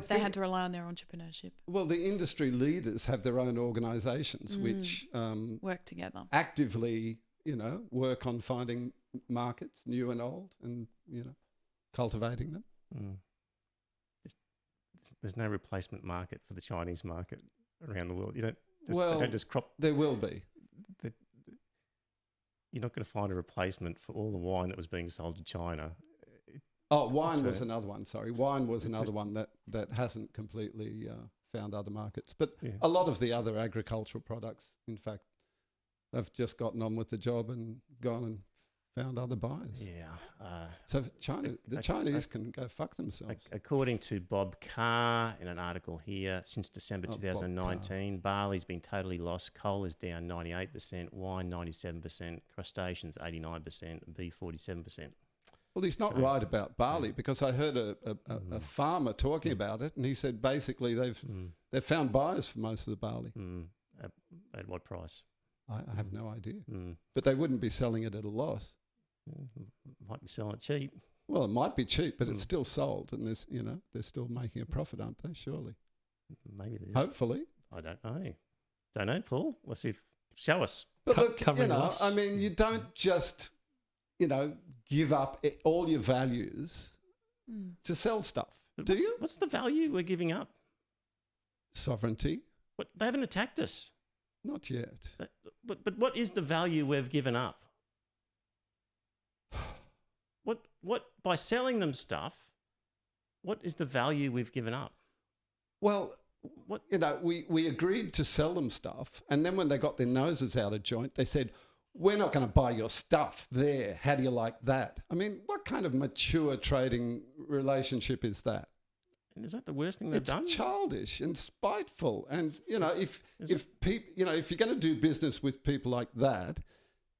they had to rely on their entrepreneurship. Well, the industry leaders have their own organisations which work together, actively, you know, work on finding markets, new and old, and you know, cultivating them. There's no replacement market for the Chinese market around the world. They don't just crop. There will be. You're not going to find a replacement for all the wine that was being sold to China. Oh, wine was another one. Sorry, wine was another one that hasn't completely found other markets. But a lot of the other agricultural products, in fact, have just gotten on with the job and gone and found other buyers. Yeah. So the Chinese can go fuck themselves. According to Bob Carr, in an article here, since December 2019, barley's been totally lost. Coal is down 98%, wine 97%, crustaceans 89%, and beef 47%. Well, he's not right about barley because I heard a farmer talking about it, and he said basically they've found buyers for most of the barley. At what price? I have no idea. But they wouldn't be selling it at a loss. Might be selling it cheap. Well, it might be cheap, but it's still sold, and they're still making a profit, aren't they? Surely. Maybe there's. Hopefully. I don't know. Don't know, Paul. Let's see. Show us. But look, I mean, you don't just, give up all your values to sell stuff, do you? What's the value we're giving up? Sovereignty. They haven't attacked us. Not yet. But what is the value we've given up? What by selling them stuff, what is the value we've given up? Well, we agreed to sell them stuff, and then when they got their noses out of joint, they said, we're not going to buy your stuff there. How do you like that? I mean, what kind of mature trading relationship is that? And is that the worst thing they've done? It's childish and spiteful. And, if you're going to do business with people like that,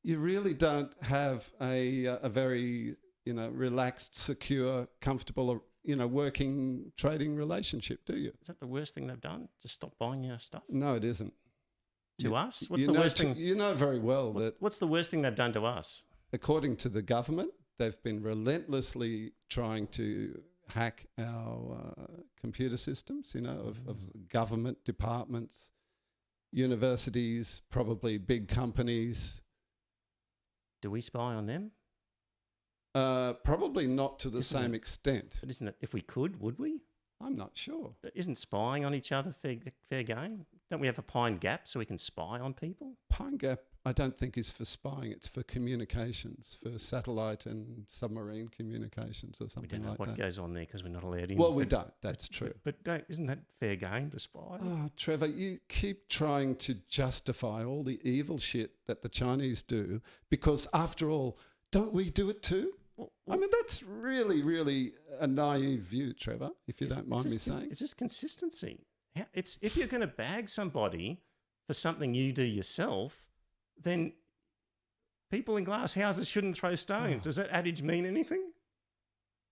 you really don't have a very, relaxed, secure, comfortable, working trading relationship, do you? Is that the worst thing they've done? Just stop buying our stuff? No, it isn't. To us? What's the worst thing? You know very well what's the worst thing they've done to us? According to the government, they've been relentlessly trying to hack our computer systems, of government departments, universities, probably big companies. Do we spy on them? Probably not to the Isn't same it? extent. But isn't it, if we could, would we? I'm not sure. Isn't spying on each other fair game? Don't we have a Pine Gap so we can spy on people? Pine Gap, I don't think is for spying. It's for communications, for satellite and submarine communications or We something don't know like what that. goes on there because we're not allowed in. Well, we But- don't. That's true. But isn't that fair game to spy? Oh, Trevor, you keep trying to justify all the evil shit that the Chinese do because, after all, don't we do it too? I mean, that's really, really a naive view, Trevor, if you don't mind me saying. It's just consistency. It's if you're going to bag somebody for something you do yourself, then people in glass houses shouldn't throw stones. Does that adage mean anything?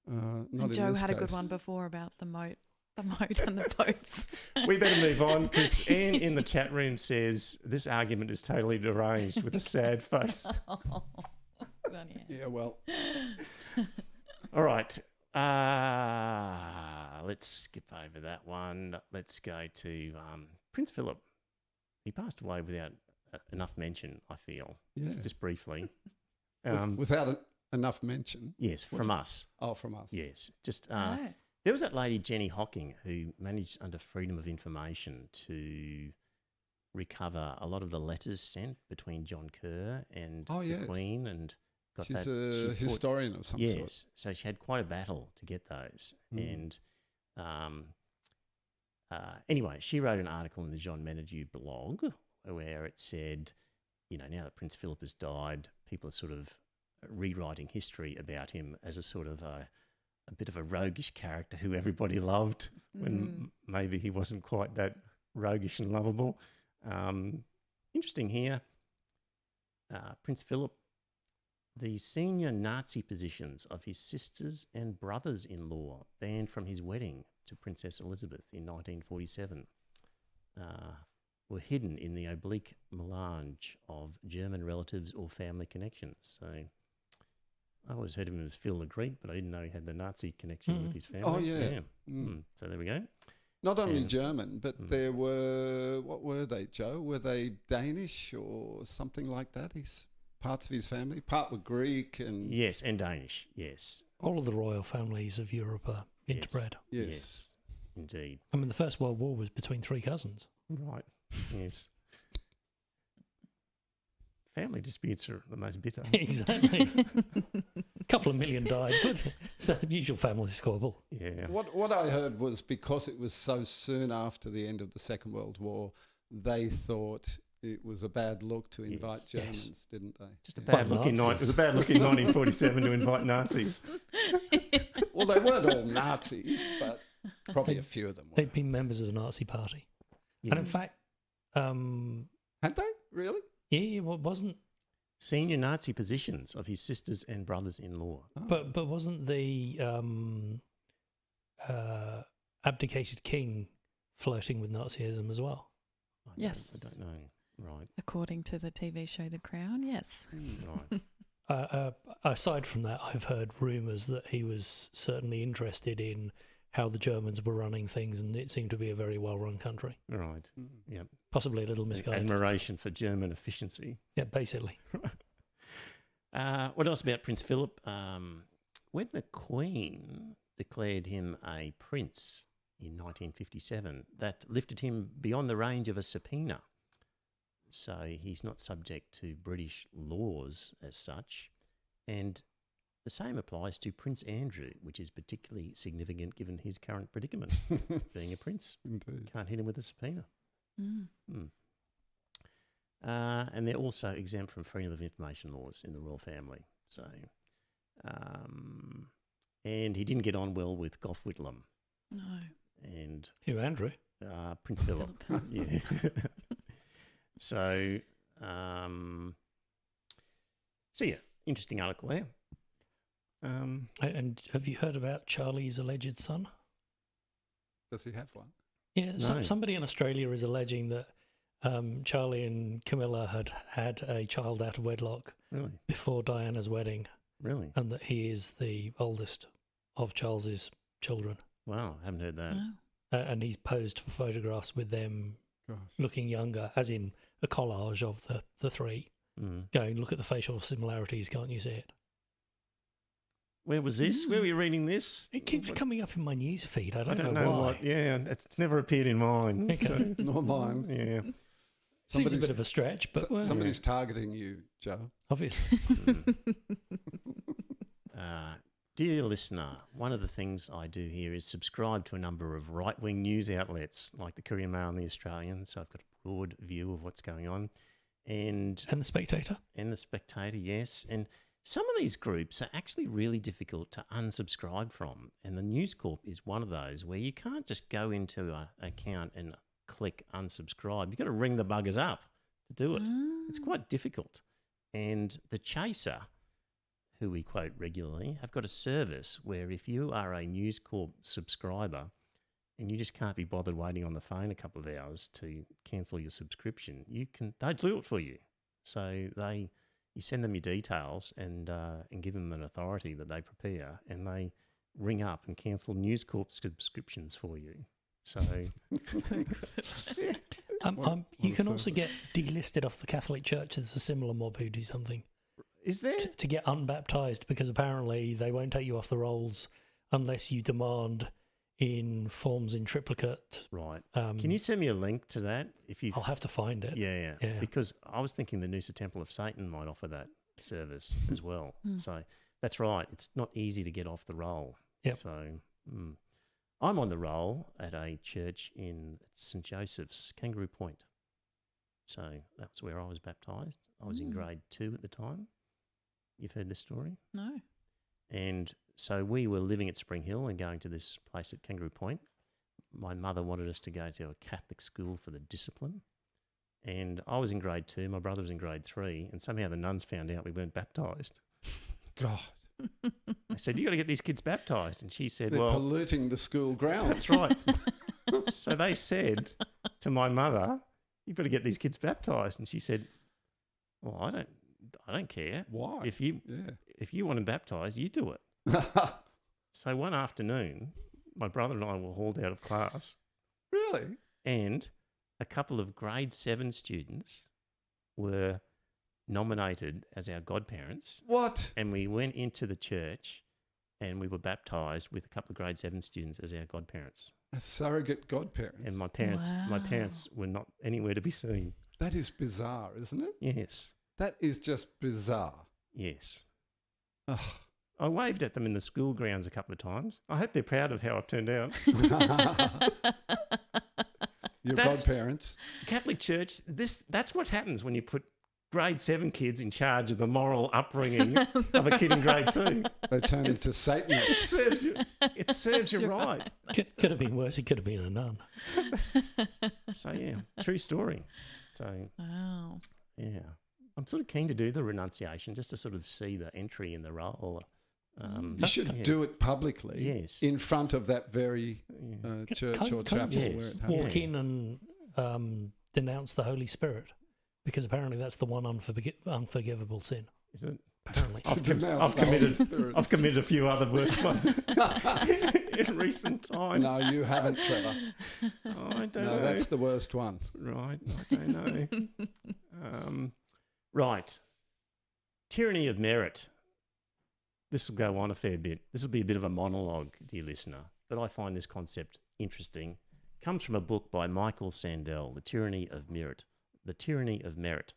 Not And in Joe this had a good case. one before about the moat and the boats. We better move on because Anne in the chat room says this argument is totally deranged with a sad face. Good on you. Yeah, well, All right. Let's skip over that one. Let's go to Prince Philip. He passed away without enough mention, I feel, yeah. just briefly. Without enough mention. Yes, from us. Oh, from us. Yes. Just Oh. there was that lady, Jenny Hocking, who managed under Freedom of Information to recover a lot of the letters sent between John Kerr and Oh, the yes. Queen and got She's that. a she fought- historian of some yes, sort. so she had quite a battle to get those. Mm. And anyway, she wrote an article in the John Menadue blog where it said, now that Prince Philip has died, people are sort of rewriting history about him as a sort of a bit of a roguish character who everybody loved when maybe he wasn't quite that roguish and lovable. Interesting here, Prince Philip, the senior Nazi positions of his sisters and brothers-in-law banned from his wedding to Princess Elizabeth in 1947 were hidden in the oblique melange of German relatives or family connections. So I always heard of him as Phil the Greek, but I didn't know he had the Nazi connection with his family. Oh, yeah. So there we go. Not only And- German, but there were, what were they, Joe? Were they Danish or something like that? Parts of his family? Part were Greek and... Yes, and Danish, yes. All of the royal families of Europe are interbred. Yes. Indeed. I mean, the First World War was between three cousins. Right, yes. Family disputes are the most bitter. Exactly. A couple of million died, but it's a usual family squabble. Yeah. What I heard was because it was so soon after the end of the Second World War, they thought it was a bad look to invite Yes. Germans, didn't they? Just a Yeah. bad look in Nazis. it was a bad look in 1947 to invite Nazis. Well, they weren't all Nazis, but probably a few of them were. They'd been members of the Nazi Party. And in Yes. fact, Had they? Really? yeah, well, wasn't Senior Nazi positions of his sisters and brothers-in-law. Oh. but wasn't the abdicated king flirting with Nazism as well? Yes. I don't know. Right. According to the TV show The Crown, yes. Right. Aside from that, I've heard rumours that he was certainly interested in how the Germans were running things, and it seemed to be a very well-run country. Right. Yep. Possibly a little misguided. Admiration for German efficiency. Yeah, basically. What else about Prince Philip? When the Queen declared him a prince in 1957, that lifted him beyond the range of a subpoena. So he's not subject to British laws as such. And the same applies to Prince Andrew, which is particularly significant given his current predicament, being a prince. Indeed. Can't hit him with a subpoena. Mm. And they're also exempt from freedom of information laws in the royal family. So, and he didn't get on well with Gough Whitlam No. and Who, Andrew? Prince Philip. Yeah. So yeah, interesting article there. And have you heard about Charlie's alleged son? Does he have one? Yeah, No. somebody in Australia is alleging that Charlie and Camilla had a child out of wedlock Really? before Diana's wedding, Really? and that he is the oldest of Charles's children. Wow, haven't heard that. No. And he's posed for photographs with them Gosh. looking younger, as in a collage of the three, Mm. going, look at the facial similarities, can't you see it? Where was this? Where were you reading this? It keeps coming up in my news feed. I don't know why. What. Yeah, it's never appeared in mine. Okay. So, Nor mine. yeah. Seems a bit of a stretch, but well, Somebody's targeting you, Joe. obviously. Dear listener, one of the things I do here is subscribe to a number of right-wing news outlets like the Courier Mail and the Australian, so I've got a broad view of what's going on. And And the Spectator. the Spectator, yes. And some of these groups are actually really difficult to unsubscribe from. And the News Corp is one of those where you can't just go into an account and click unsubscribe. You've got to ring the buggers up to do it. It's quite difficult. And the Chaser, who we quote regularly, have got a service where if you are a News Corp subscriber and you just can't be bothered waiting on the phone a couple of hours to cancel your subscription, they do it for you. So you send them your details and give them an authority that they prepare, and they ring up and cancel News Corp subscriptions for you. So What You a can also service. get delisted off the Catholic Church. There's a similar mob who do something is there? to get unbaptized, because apparently they won't take you off the rolls unless you demand in forms in triplicate. Right. Can you send me a link to that? If you I'll have to find it. Yeah. Yeah. Because I was thinking the Noosa Temple of Satan might offer that service as well. So that's right. It's not easy to get off the roll. Yep. So I'm on the roll at a church in St. Joseph's, Kangaroo Point. So that was where I was baptised. I was in grade 2 at the time. You've heard this story? No. And so we were living at Spring Hill and going to this place at Kangaroo Point. My mother wanted us to go to a Catholic school for the discipline. And I was in grade 2, my brother was in grade 3, and somehow the nuns found out we weren't baptised. God, I said, you got to get these kids baptised. And she said, they're well, polluting the school grounds. that's right. So they said to my mother, you've got to get these kids baptised. And she said, well, I don't care. Why? If you want them baptised, you do it. Yeah. So one afternoon, my brother and I were hauled out of class, Really? and a couple of grade 7 students were nominated as our godparents, What? and we went into the church and we were baptised with a couple of grade 7 students as our godparents. A surrogate godparent. And my parents Wow. were not anywhere to be seen. That is bizarre, isn't it? Yes. That is just bizarre. Yes. Ugh. I waved at them in the school grounds a couple of times. I hope they're proud of how I've turned out. Your That's- godparents. Catholic Church, that's what happens when you put grade 7 kids in charge of the moral upbringing of a kid in grade 2. They turn into It Satanists. serves you right. Could have been worse. It could have been a nun. So, yeah, true story. So, Wow. yeah. I'm sort of keen to do the renunciation just to sort of see the entry in the role. You should do it publicly Yes. in front of that very church or chapel yes. where it happens. Yeah. Walk in and denounce the Holy Spirit, because apparently that's the one unforgivable sin. Is it? Apparently. To denounce I've the Holy committed, Spirit. I've committed a few other worse ones in recent times. No, you haven't, Trevor. Oh, I don't No, know. that's the worst one. Right, I don't know. Right. Tyranny of Merit. This will go on a fair bit. This will be a bit of a monologue, dear listener, but I find this concept interesting. It comes from a book by Michael Sandel, The Tyranny of Merit. The Tyranny of Merit.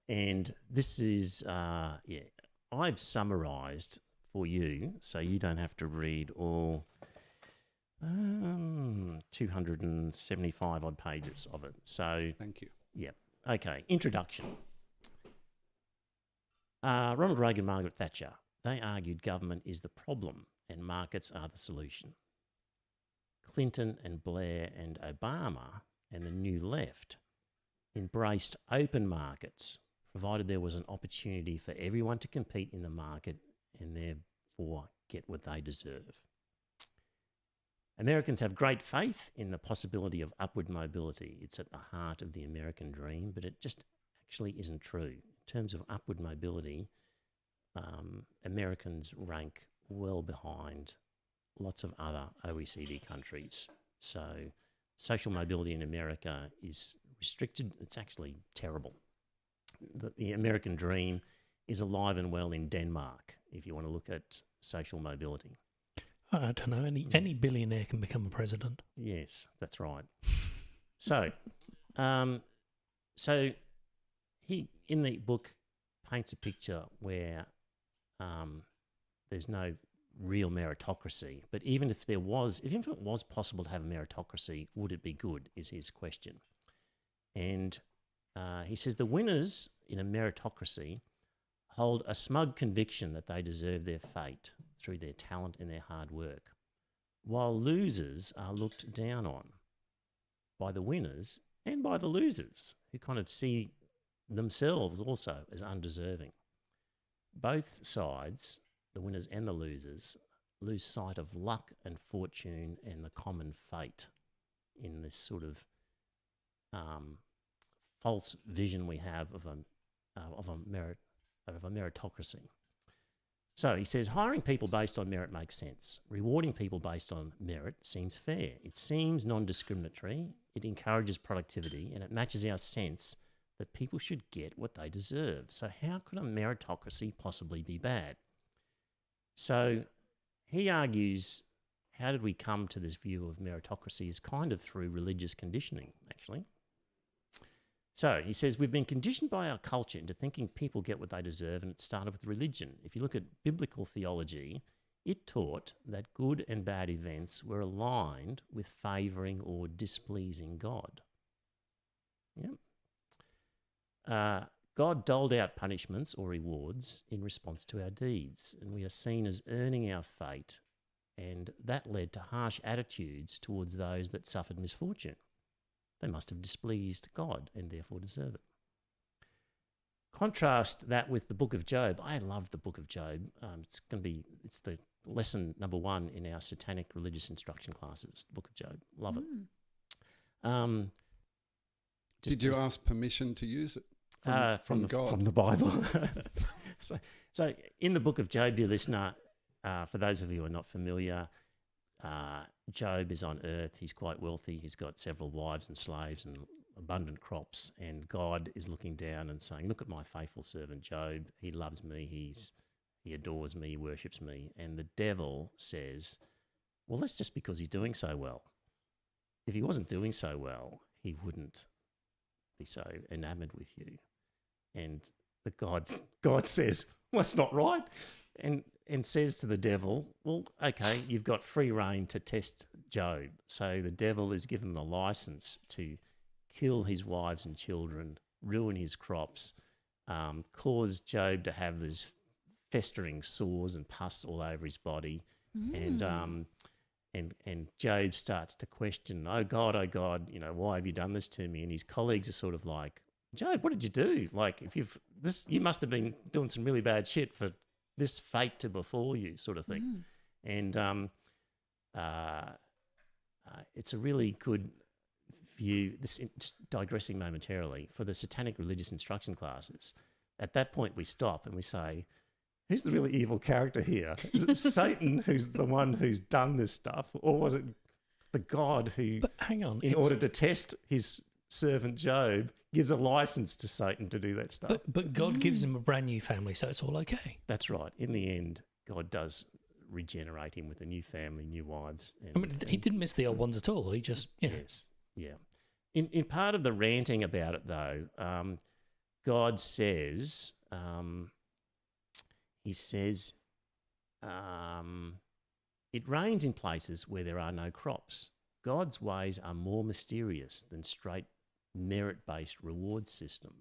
And this is, I've summarised for you, so you don't have to read all 275 odd pages of it. So, Thank you. yep. Okay, introduction. Ronald Reagan, Margaret Thatcher, they argued government is the problem and markets are the solution. Clinton and Blair and Obama and the New Left embraced open markets, provided there was an opportunity for everyone to compete in the market and therefore get what they deserve. Americans have great faith in the possibility of upward mobility. It's at the heart of the American dream, but it just actually isn't true. In terms of upward mobility, Americans rank well behind lots of other OECD countries. So social mobility in America is restricted. It's actually terrible. The American dream is alive and well in Denmark, if you want to look at social mobility. I don't know. Any billionaire can become a president. Yes, that's right. So he, in the book, paints a picture where there's no real meritocracy. But even if it was possible to have a meritocracy, would it be good, is his question. And he says the winners in a meritocracy hold a smug conviction that they deserve their fate through their talent and their hard work, while losers are looked down on by the winners and by the losers, who kind of see themselves also as undeserving. Both sides, the winners and the losers, lose sight of luck and fortune and the common fate in this sort of false vision we have of a meritocracy. So he says, hiring people based on merit makes sense. Rewarding people based on merit seems fair. It seems non-discriminatory. It encourages productivity, and it matches our sense that people should get what they deserve. So how could a meritocracy possibly be bad? So he argues, how did we come to this view of meritocracy is kind of through religious conditioning, actually. So he says, we've been conditioned by our culture into thinking people get what they deserve, and it started with religion. If you look at biblical theology, it taught that good and bad events were aligned with favouring or displeasing God. Yep. God doled out punishments or rewards in response to our deeds, and we are seen as earning our fate, and that led to harsh attitudes towards those that suffered misfortune. They must have displeased God and therefore deserve it. Contrast that with the Book of Job. I love the Book of Job. It's the lesson number 1 in our Satanic religious instruction classes, the Book of Job. Love it. Did you ask permission to use it? From God? From the Bible. So in the Book of Job, dear listener, for those of you who are not familiar, Job is on earth. He's quite wealthy. He's got several wives and slaves and abundant crops. And God is looking down and saying, look at my faithful servant Job. He loves me. He adores me. He worships me. And the devil says, well, that's just because he's doing so well. If he wasn't doing so well, he wouldn't be so enamored with you. And the God says, well, that's not right. And says to the devil, well, okay, you've got free rein to test Job. So the devil is given the license to kill his wives and children, ruin his crops, cause Job to have these festering sores and pus all over his body. And Job starts to question, oh God, why have you done this to me? And his colleagues are sort of like, Job, what did you do? Like, you must have been doing some really bad shit for this fate to befall you, sort of thing. And it's a really good view, just digressing momentarily, for the Satanic religious instruction classes. At that point, we stop and we say, who's the really evil character here? Is it Satan who's the one who's done this stuff? Or was it the God who, in order to test his servant Job, gives a license to Satan to do that stuff? But God gives him a brand new family, so it's all okay. That's right. In the end, God does regenerate him with a new family, new wives. He didn't miss the old ones at all. He just, Yes, yeah. In part of the ranting about it, though, God says, it rains in places where there are no crops. God's ways are more mysterious than straight merit-based reward system.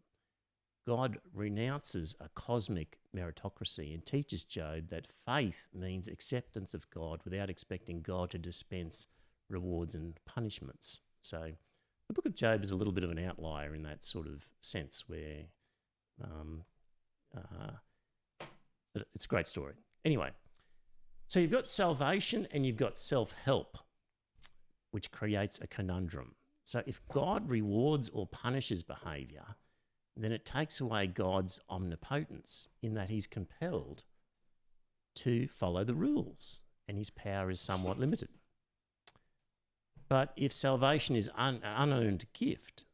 God renounces a cosmic meritocracy and teaches Job that faith means acceptance of God without expecting God to dispense rewards and punishments. So the Book of Job is a little bit of an outlier in that sort of sense, where it's a great story. Anyway, so you've got salvation and you've got self-help, which creates a conundrum. So if God rewards or punishes behaviour, then it takes away God's omnipotence, in that he's compelled to follow the rules and his power is somewhat limited. But if salvation is an unearned gift,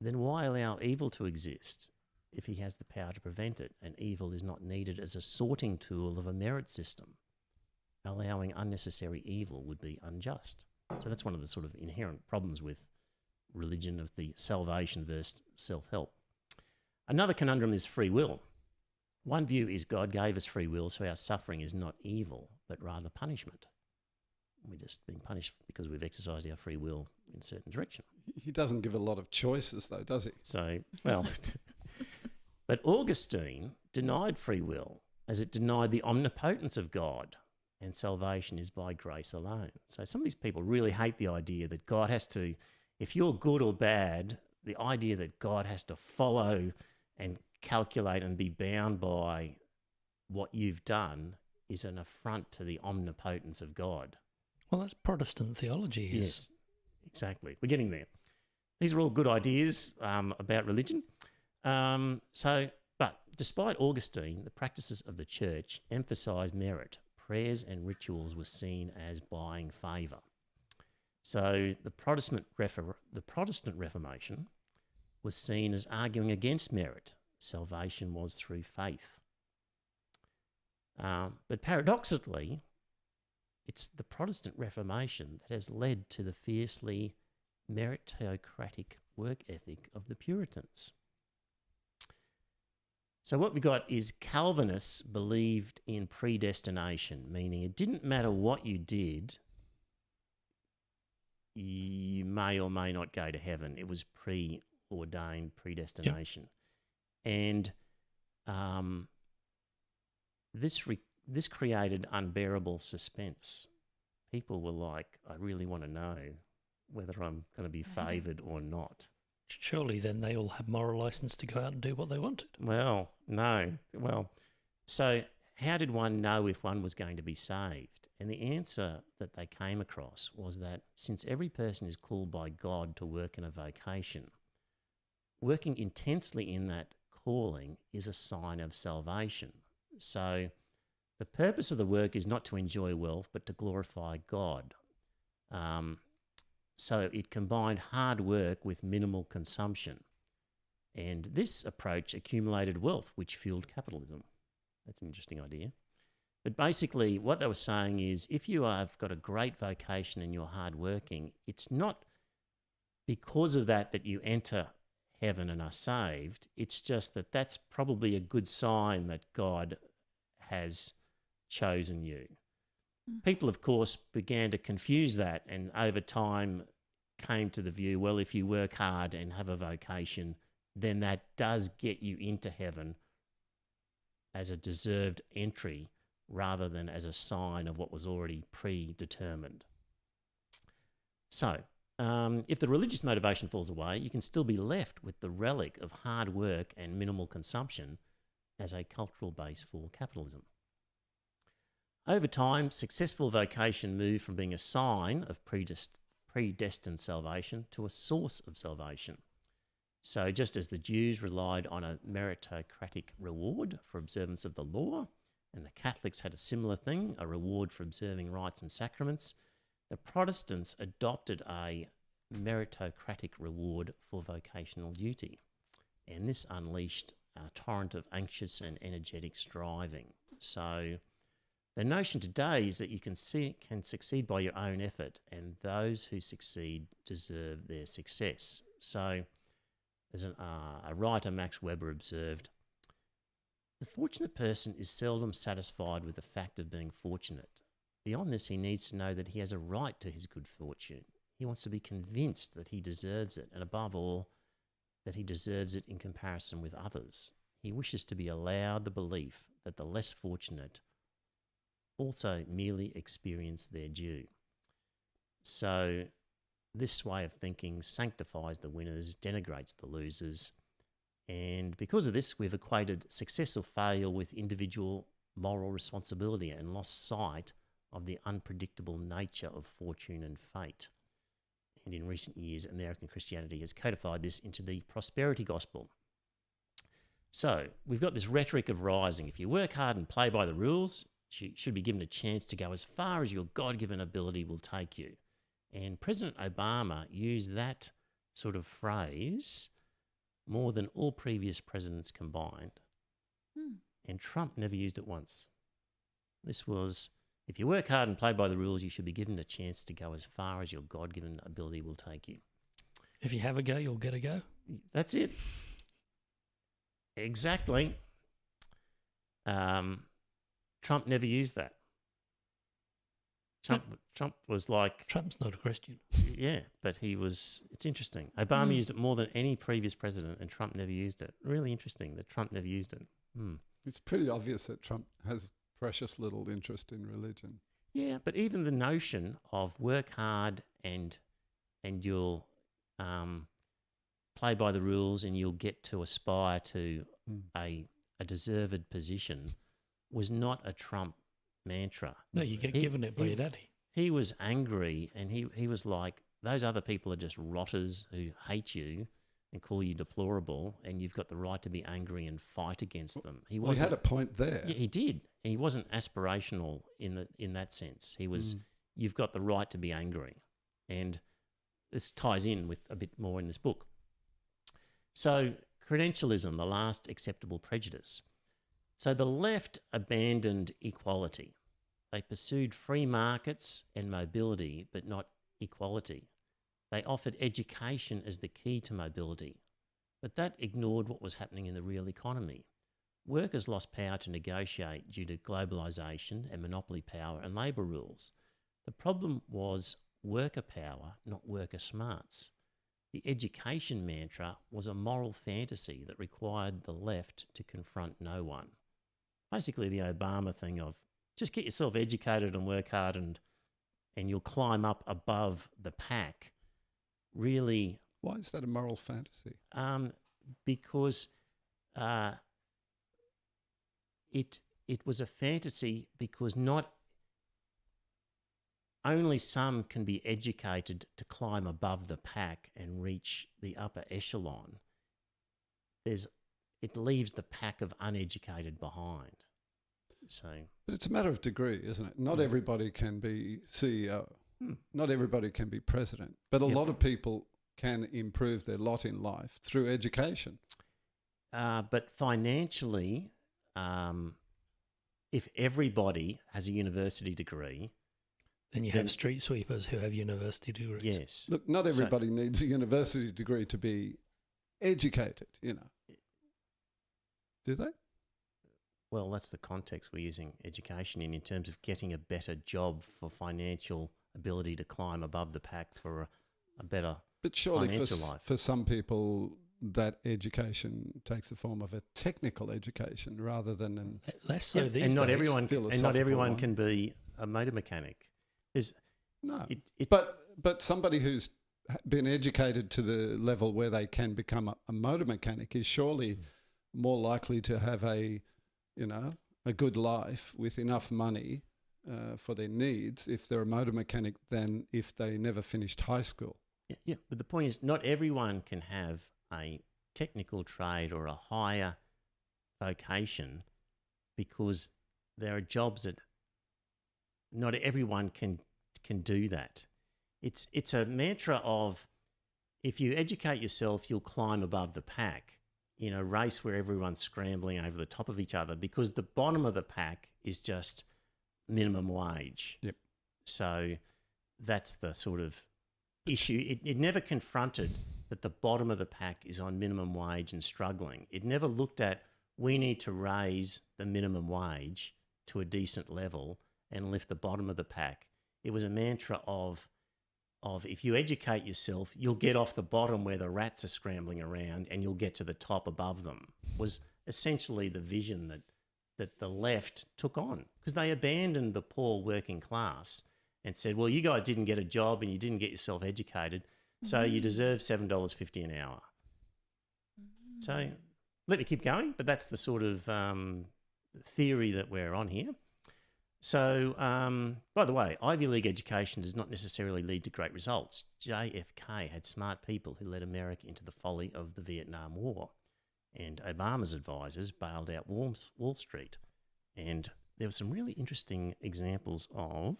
then why allow evil to exist if he has the power to prevent it, and evil is not needed as a sorting tool of a merit system. Allowing unnecessary evil would be unjust. So that's one of the sort of inherent problems with religion, of the salvation versus self-help. Another conundrum is free will. One view is God gave us free will, so our suffering is not evil, but rather punishment. We're just being punished because we've exercised our free will in a certain direction. He doesn't give a lot of choices, though, does he? So, well, but Augustine denied free will, as it denied the omnipotence of God, and salvation is by grace alone. So some of these people really hate the idea that God has to, if you're good or bad, the idea that God has to follow and calculate and be bound by what you've done is an affront to the omnipotence of God. Well, that's Protestant theology. Yes, exactly. We're getting there. These are all good ideas about religion. But despite Augustine, the practices of the church emphasised merit. Prayers and rituals were seen as buying favour. So the Protestant Reformation was seen as arguing against merit. Salvation was through faith. But paradoxically, it's the Protestant Reformation that has led to the fiercely meritocratic work ethic of the Puritans. So what we got is Calvinists believed in predestination, meaning it didn't matter what you did, you may or may not go to heaven. It was preordained predestination. Yep. And this created unbearable suspense. People were like, I really want to know whether I'm going to be favoured or not. Surely then they all had moral license to go out and do what they wanted. Well, no. Well, so how did one know if one was going to be saved? And the answer that they came across was that since every person is called by God to work in a vocation, working intensely in that calling is a sign of salvation. So the purpose of the work is not to enjoy wealth, but to glorify God. So it combined hard work with minimal consumption. And this approach accumulated wealth, which fueled capitalism. That's an interesting idea. But basically what they were saying is if you have got a great vocation and you're hardworking, it's not because of that you enter heaven and are saved. It's just that that's probably a good sign that God has chosen you. People, of course, began to confuse that and over time came to the view, well, if you work hard and have a vocation, then that does get you into heaven as a deserved entry rather than as a sign of what was already predetermined. So, if the religious motivation falls away, you can still be left with the relic of hard work and minimal consumption as a cultural base for capitalism. Over time, successful vocation moved from being a sign of predestined salvation to a source of salvation. So just as the Jews relied on a meritocratic reward for observance of the law, and the Catholics had a similar thing, a reward for observing rites and sacraments, the Protestants adopted a meritocratic reward for vocational duty. And this unleashed a torrent of anxious and energetic striving. So the notion today is that you can succeed by your own effort, and those who succeed deserve their success. So, as a writer, Max Weber, observed, the fortunate person is seldom satisfied with the fact of being fortunate. Beyond this, he needs to know that he has a right to his good fortune. He wants to be convinced that he deserves it, and above all, that he deserves it in comparison with others. He wishes to be allowed the belief that the less fortunate also merely experience their due. So this way of thinking sanctifies the winners, denigrates the losers, and because of this, we've equated success or failure with individual moral responsibility and lost sight of the unpredictable nature of fortune and fate. And in recent years, American Christianity has codified this into the prosperity gospel. So we've got this rhetoric of rising. If you work hard and play by the rules, you should be given a chance to go as far as your God-given ability will take you. And President Obama used that sort of phrase more than all previous presidents combined, Hmm. and Trump never used it once. This was, if you work hard and play by the rules, you should be given a chance to go as far as your God-given ability will take you. If you have a go, you'll get a go. That's it. Exactly. Trump never used that. Trump was like... Trump's not a Christian. Yeah, but it's interesting. Obama used it more than any previous president, and Trump never used it. Really interesting that Trump never used it. It's pretty obvious that Trump has precious little interest in religion. Yeah, but even the notion of work hard and you'll play by the rules and you'll get to aspire to a deserved position was not a Trump mantra. No, you get given it by your daddy. He was angry, and he was like, those other people are just rotters who hate you and call you deplorable, and you've got the right to be angry and fight against them. He had a point there. Yeah, he did. And he wasn't aspirational in that sense. He was, you've got the right to be angry. And this ties in with a bit more in this book. So, credentialism, the last acceptable prejudice. So the left abandoned equality. They pursued free markets and mobility, but not equality. They offered education as the key to mobility, but that ignored what was happening in the real economy. Workers lost power to negotiate due to globalisation and monopoly power and labour rules. The problem was worker power, not worker smarts. The education mantra was a moral fantasy that required the left to confront no one. Basically the Obama thing of just get yourself educated and work hard and you'll climb up above the pack. Really... Why is that a moral fantasy? Because it was a fantasy because not only some can be educated to climb above the pack and reach the upper echelon. It leaves the pack of uneducated behind. So, but it's a matter of degree, isn't it? Not everybody can be CEO. Not everybody can be president. But a lot of people can improve their lot in life through education. But financially, if everybody has a university degree... Then you have street sweepers who have university degrees. Yes. Look, not everybody needs a university degree to be educated, you know. Do they? Well, that's the context we're using education in terms of getting a better job for financial ability to climb above the pack for a better but surely financial life. For some people, that education takes the form of a technical education rather than an... Less so these days. And not everyone one. can be a motor mechanic. But somebody who's been educated to the level where they can become a motor mechanic is surely more likely to have a good life with enough money for their needs if they're a motor mechanic than if they never finished high school. Yeah, but the point is not everyone can have a technical trade or a higher vocation because there are jobs that not everyone can do that. It's a mantra of if you educate yourself, you'll climb above the pack in a race where everyone's scrambling over the top of each other because the bottom of the pack is just minimum wage. Yep. So that's the sort of issue. It never confronted that the bottom of the pack is on minimum wage and struggling. It never looked at we need to raise the minimum wage to a decent level and lift the bottom of the pack. It was a mantra of if you educate yourself, you'll get off the bottom where the rats are scrambling around and you'll get to the top above them, was essentially the vision that the left took on because they abandoned the poor working class and said, well, you guys didn't get a job and you didn't get yourself educated, so you deserve $7.50 an hour. So let me keep going, but that's the sort of theory that we're on here. So, by the way, Ivy League education does not necessarily lead to great results. JFK had smart people who led America into the folly of the Vietnam War, and Obama's advisors bailed out Wall Street. And there were some really interesting examples of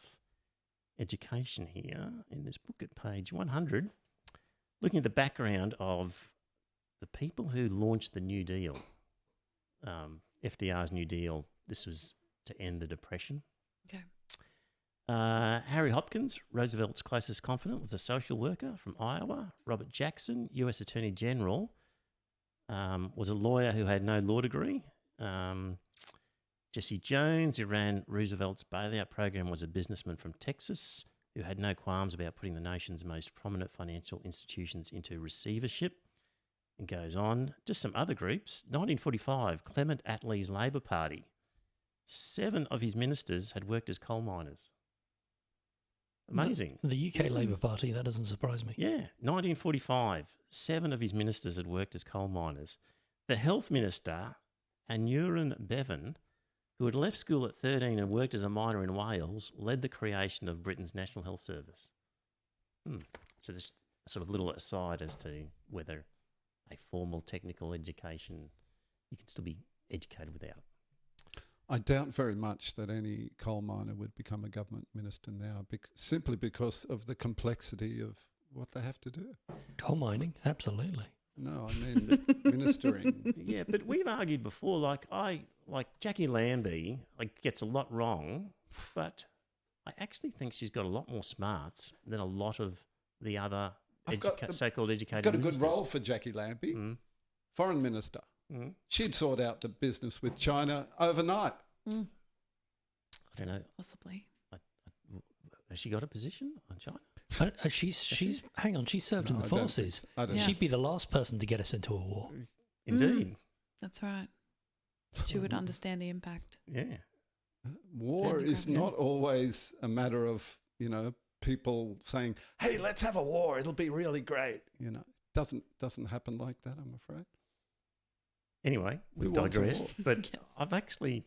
education here in this book at page 100, looking at the background of the the people who launched the New Deal, FDR's New Deal, this was to end the Depression. Okay. Harry Hopkins, Roosevelt's closest confidant, was a social worker from Iowa. Robert Jackson, US Attorney General, was a lawyer who had no law degree. Jesse Jones, who ran Roosevelt's bailout program, was a businessman from Texas who had no qualms about putting the nation's most prominent financial institutions into receivership. It goes on. Just some other groups. 1945, Clement Attlee's Labor Party. 7 of his ministers had worked as coal miners. Amazing. The UK Labour Party, that doesn't surprise me. Yeah, 1945, 7 of his ministers had worked as coal miners. The health minister, Aneurin Bevan, who had left school at 13 and worked as a miner in Wales, led the creation of Britain's National Health Service. So this sort of little aside as to whether a formal technical education, you can still be educated without. I doubt very much that any coal miner would become a government minister now, simply because of the complexity of what they have to do. Coal mining, absolutely. No, I mean ministering. Yeah, but we've argued before, like Jackie Lambie, gets a lot wrong, but I actually think she's got a lot more smarts than a lot of the other so-called educated I've got a ministers. good role for Jackie Lambie, foreign minister. She'd sort out the business with China overnight. I don't know. Possibly. Has she got a position on China? She's hang on. She served in the forces. I don't She'd be the last person to get us into a war. Indeed. That's right. She would understand the impact. Yeah. War is not always a matter of, people saying, "Hey, let's have a war. It'll be really great." It doesn't happen like that, I'm afraid. Anyway, we've digressed, but yes. I've actually,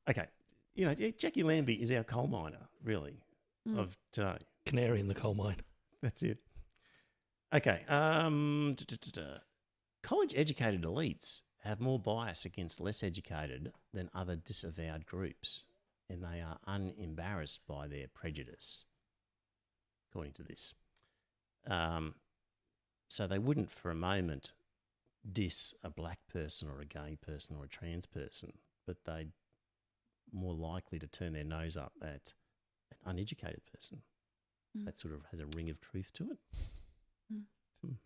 okay, Jackie Lambie is our coal miner, really, of today. Canary in the coal mine. That's it. Okay, college-educated elites have more bias against less educated than other disavowed groups, and they are unembarrassed by their prejudice, according to this. So they wouldn't for a moment diss a black person or a gay person or a trans person, but they'd more likely to turn their nose up at an uneducated person. That sort of has a ring of truth to it.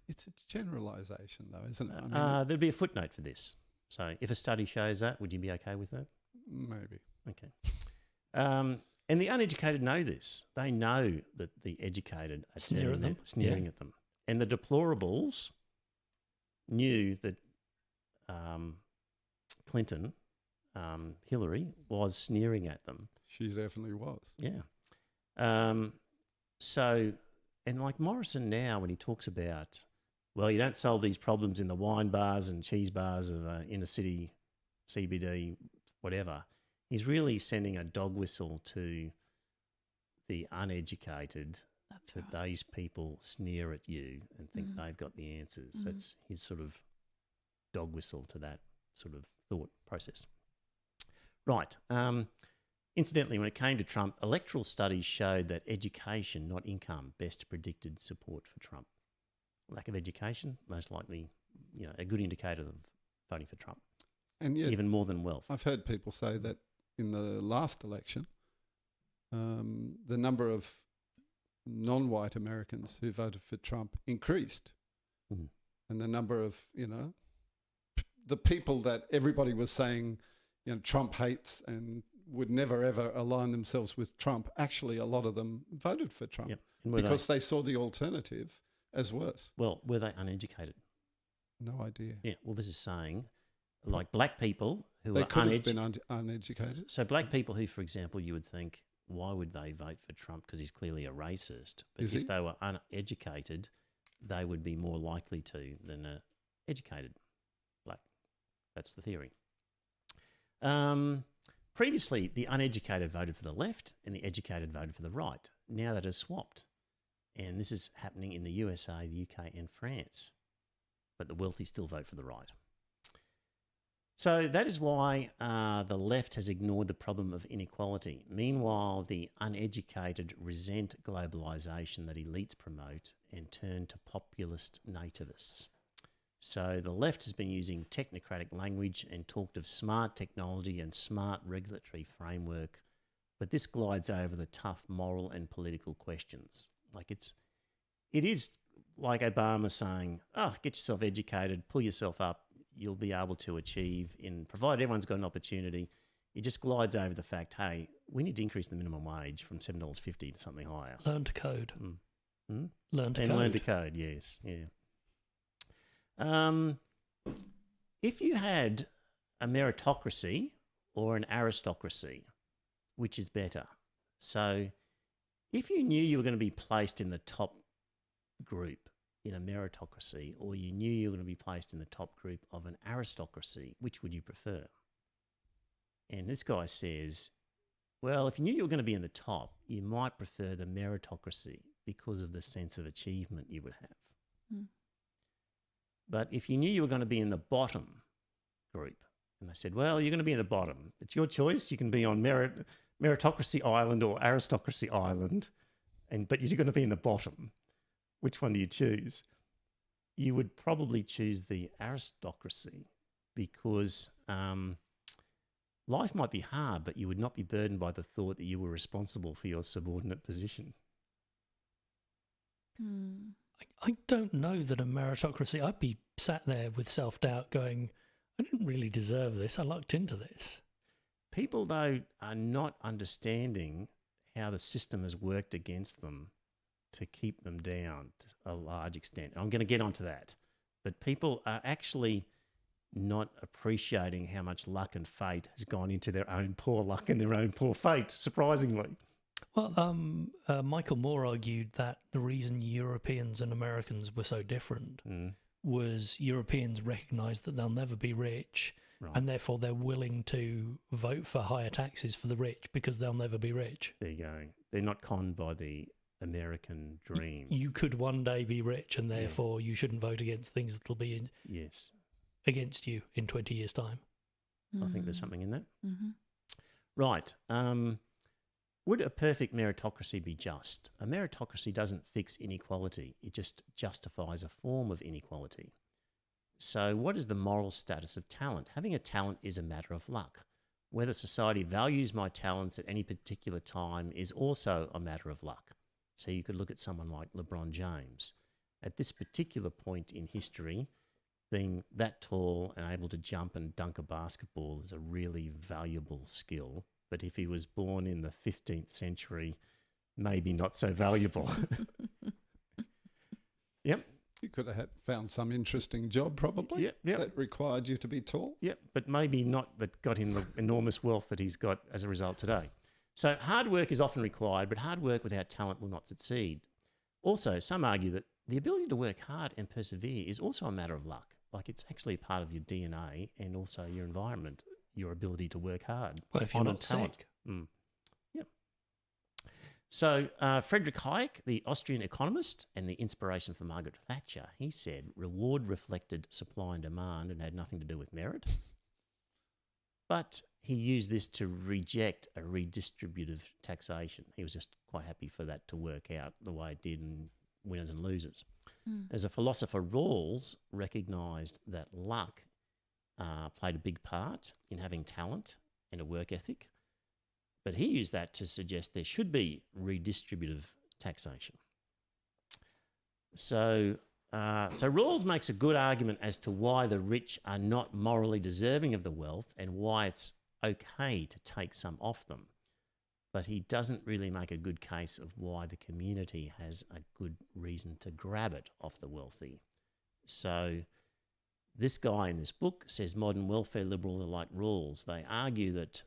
It's a generalisation, though, isn't it? There'd be a footnote for this. So if a study shows that, would you be okay with that? Maybe. Okay. And the uneducated know this. They know that the educated are sneering at them. And the deplorables knew that Clinton, Hillary, was sneering at them. She definitely was. Yeah. So, and like Morrison now, when he talks about, well, you don't solve these problems in the wine bars and cheese bars of inner city, CBD, whatever, he's really sending a dog whistle to the uneducated. That's that right. Those people sneer at you and think they've got the answers. That's his sort of dog whistle to that sort of thought process. Right. Incidentally, when it came to Trump, electoral studies showed that education, not income, best predicted support for Trump. Lack of education, most likely, a good indicator of voting for Trump. And yet, even more than wealth. I've heard people say that in the last election, the number of non-white Americans who voted for Trump increased. And the number of, the people that everybody was saying, Trump hates and would never, ever align themselves with Trump, actually a lot of them voted for Trump because they saw the alternative as worse. Well, were they uneducated? No idea. Yeah, well, this is saying, like black people who they are could have been uneducated. So black people who, for example, you would think, why would they vote for Trump? Because he's clearly a racist. But if they were uneducated, they would be more likely to than an educated black. That's the theory. Previously, the uneducated voted for the left and the educated voted for the right. Now that has swapped. And this is happening in the USA, the UK and France. But the wealthy still vote for the right. So that is why the left has ignored the problem of inequality. Meanwhile, the uneducated resent globalisation that elites promote and turn to populist nativists. So the left has been using technocratic language and talked of smart technology and smart regulatory framework, but this glides over the tough moral and political questions. Like it is like Obama saying, get yourself educated, pull yourself up, you'll be able to achieve, provided everyone's got an opportunity. It just glides over the fact, hey, we need to increase the minimum wage from $7.50 to something higher. Learn to code. Learn to code, yes, yeah. If you had a meritocracy or an aristocracy, which is better? So if you knew you were going to be placed in the top group in a meritocracy, or you knew you were going to be placed in the top group of an aristocracy, which would you prefer? And this guy says, well, if you knew you were going to be in the top, you might prefer the meritocracy because of the sense of achievement you would have. But if you knew you were going to be in the bottom group, and they said, well, you're going to be in the bottom. It's your choice. You can be on meritocracy island or aristocracy island, but you're going to be in the bottom. Which one do you choose? You would probably choose the aristocracy because life might be hard, but you would not be burdened by the thought that you were responsible for your subordinate position. I don't know that a meritocracy, I'd be sat there with self-doubt going, I didn't really deserve this. I lucked into this. People, though, are not understanding how the system has worked against them to keep them down to a large extent. I'm going to get onto that. But people are actually not appreciating how much luck and fate has gone into their own poor luck and their own poor fate, surprisingly. Well, Michael Moore argued that the reason Europeans and Americans were so different was Europeans recognise that they'll never be rich, right, and therefore they're willing to vote for higher taxes for the rich because they'll never be rich. There you go. They're not conned by the American dream. You could one day be rich, and therefore you shouldn't vote against things that'll be against you in 20 years' time. I think there's something in that. Mm-hmm. Right. Would a perfect meritocracy be just? A meritocracy doesn't fix inequality. It just justifies a form of inequality. So what is the moral status of talent? Having a talent is a matter of luck. Whether society values my talents at any particular time is also a matter of luck. So you could look at someone like LeBron James. At this particular point in history, being that tall and able to jump and dunk a basketball is a really valuable skill. But if he was born in the 15th century, maybe not so valuable. Yep. You could have found some interesting job probably that required you to be tall. Yep, but maybe not that got him the enormous wealth that he's got as a result today. So hard work is often required, but hard work without talent will not succeed. Also, some argue that the ability to work hard and persevere is also a matter of luck. Like it's actually part of your DNA and also your environment, your ability to work hard. Well, if you're not sick. Yep. So Friedrich Hayek, the Austrian economist and the inspiration for Margaret Thatcher, he said reward reflected supply and demand and had nothing to do with merit. But he used this to reject a redistributive taxation. He was just quite happy for that to work out the way it did in winners and losers. As a philosopher, Rawls recognised that luck played a big part in having talent and a work ethic, but he used that to suggest there should be redistributive taxation. So Rawls makes a good argument as to why the rich are not morally deserving of the wealth and why it's okay to take some off them. But he doesn't really make a good case of why the community has a good reason to grab it off the wealthy. So this guy in this book says modern welfare liberals are like Rawls. They argue that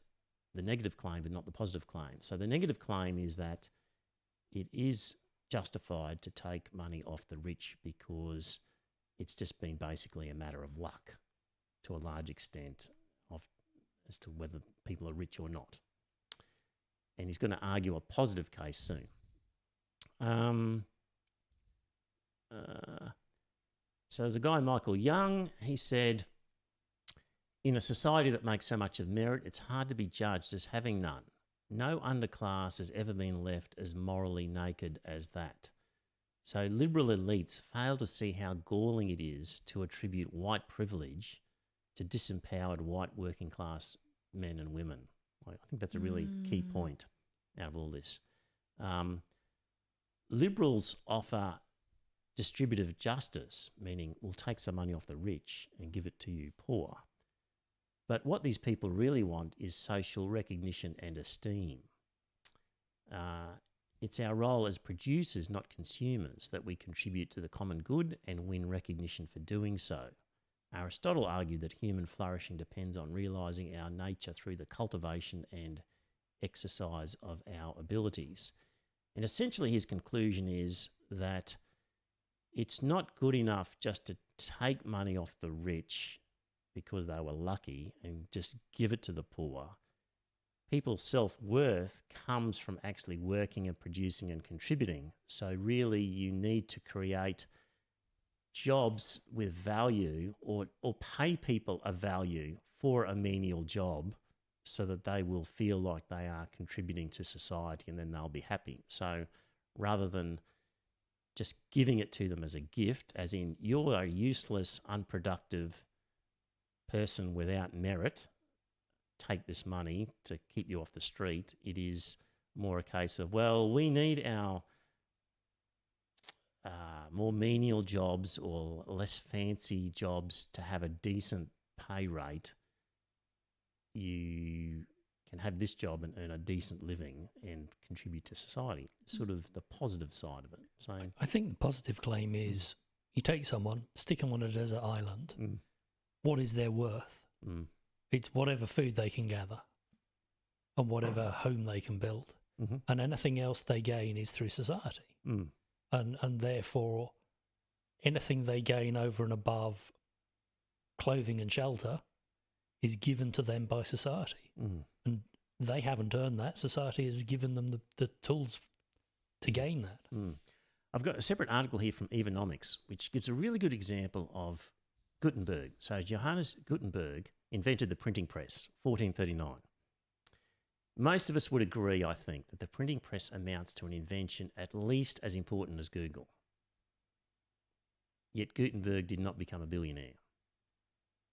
the negative claim but not the positive claim. So the negative claim is that it is justified to take money off the rich because it's just been basically a matter of luck to a large extent as to whether people are rich or not. And he's going to argue a positive case soon. So there's a guy, Michael Young, he said, In a society that makes so much of merit, it's hard to be judged as having none. No underclass has ever been left as morally naked as that. So liberal elites fail to see how galling it is to attribute white privilege to disempowered white working class men and women. I think that's a really key point out of all this. Liberals offer distributive justice, meaning we'll take some money off the rich and give it to you poor. But what these people really want is social recognition and esteem. It's our role as producers, not consumers, that we contribute to the common good and win recognition for doing so. Aristotle argued that human flourishing depends on realising our nature through the cultivation and exercise of our abilities. And essentially his conclusion is that it's not good enough just to take money off the rich because they were lucky and just give it to the poor. People's self-worth comes from actually working and producing and contributing. So really you need to create jobs with value or pay people a value for a menial job so that they will feel like they are contributing to society and then they'll be happy. So rather than just giving it to them as a gift, as in you're a useless, unproductive person without merit, take this money to keep you off the street. It is more a case of, well, we need our more menial jobs or less fancy jobs to have a decent pay rate. You can have this job and earn a decent living and contribute to society. Sort of the positive side of it. So I think the positive claim is you take someone, stick them on a desert island. What is their worth? It's whatever food they can gather and whatever home they can build. And anything else they gain is through society. And therefore, anything they gain over and above clothing and shelter is given to them by society. And they haven't earned that. Society has given them the tools to gain that. I've got a separate article here from Evonomics, which gives a really good example of Gutenberg. So Johannes Gutenberg invented the printing press, 1439. Most of us would agree, I think, that the printing press amounts to an invention at least as important as Google. Yet Gutenberg did not become a billionaire.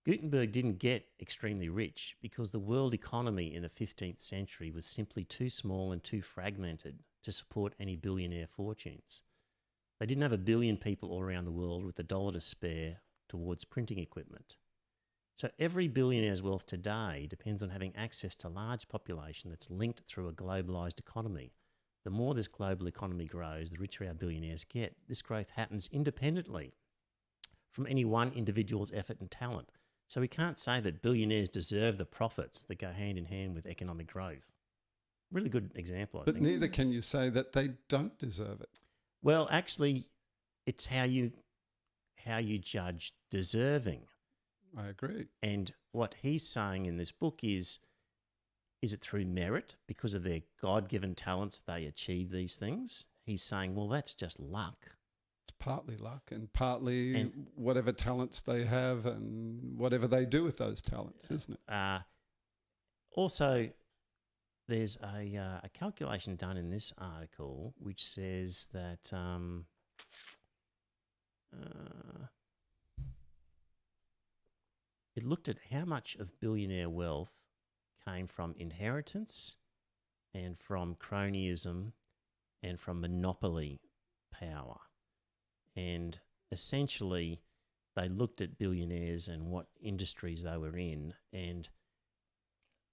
Gutenberg didn't get extremely rich because the world economy in the 15th century was simply too small and too fragmented to support any billionaire fortunes. They didn't have 1 billion people all around the world with $1 to spare towards printing equipment. So every billionaire's wealth today depends on having access to a large population that's linked through a globalised economy. The more this global economy grows, the richer our billionaires get. This growth happens independently from any one individual's effort and talent. So we can't say that billionaires deserve the profits that go hand in hand with economic growth. Really good example, I think. But neither can you say that they don't deserve it. Well, actually, it's how you judge deserving. I agree. And what he's saying in this book is it through merit? Because of their God-given talents, they achieve these things? He's saying, well, that's just luck. It's partly luck and partly whatever talents they have and whatever they do with those talents, isn't it? Also, there's a calculation done in this article which says that it looked at how much of billionaire wealth came from inheritance and from cronyism and from monopoly power. And essentially, they looked at billionaires and what industries they were in, and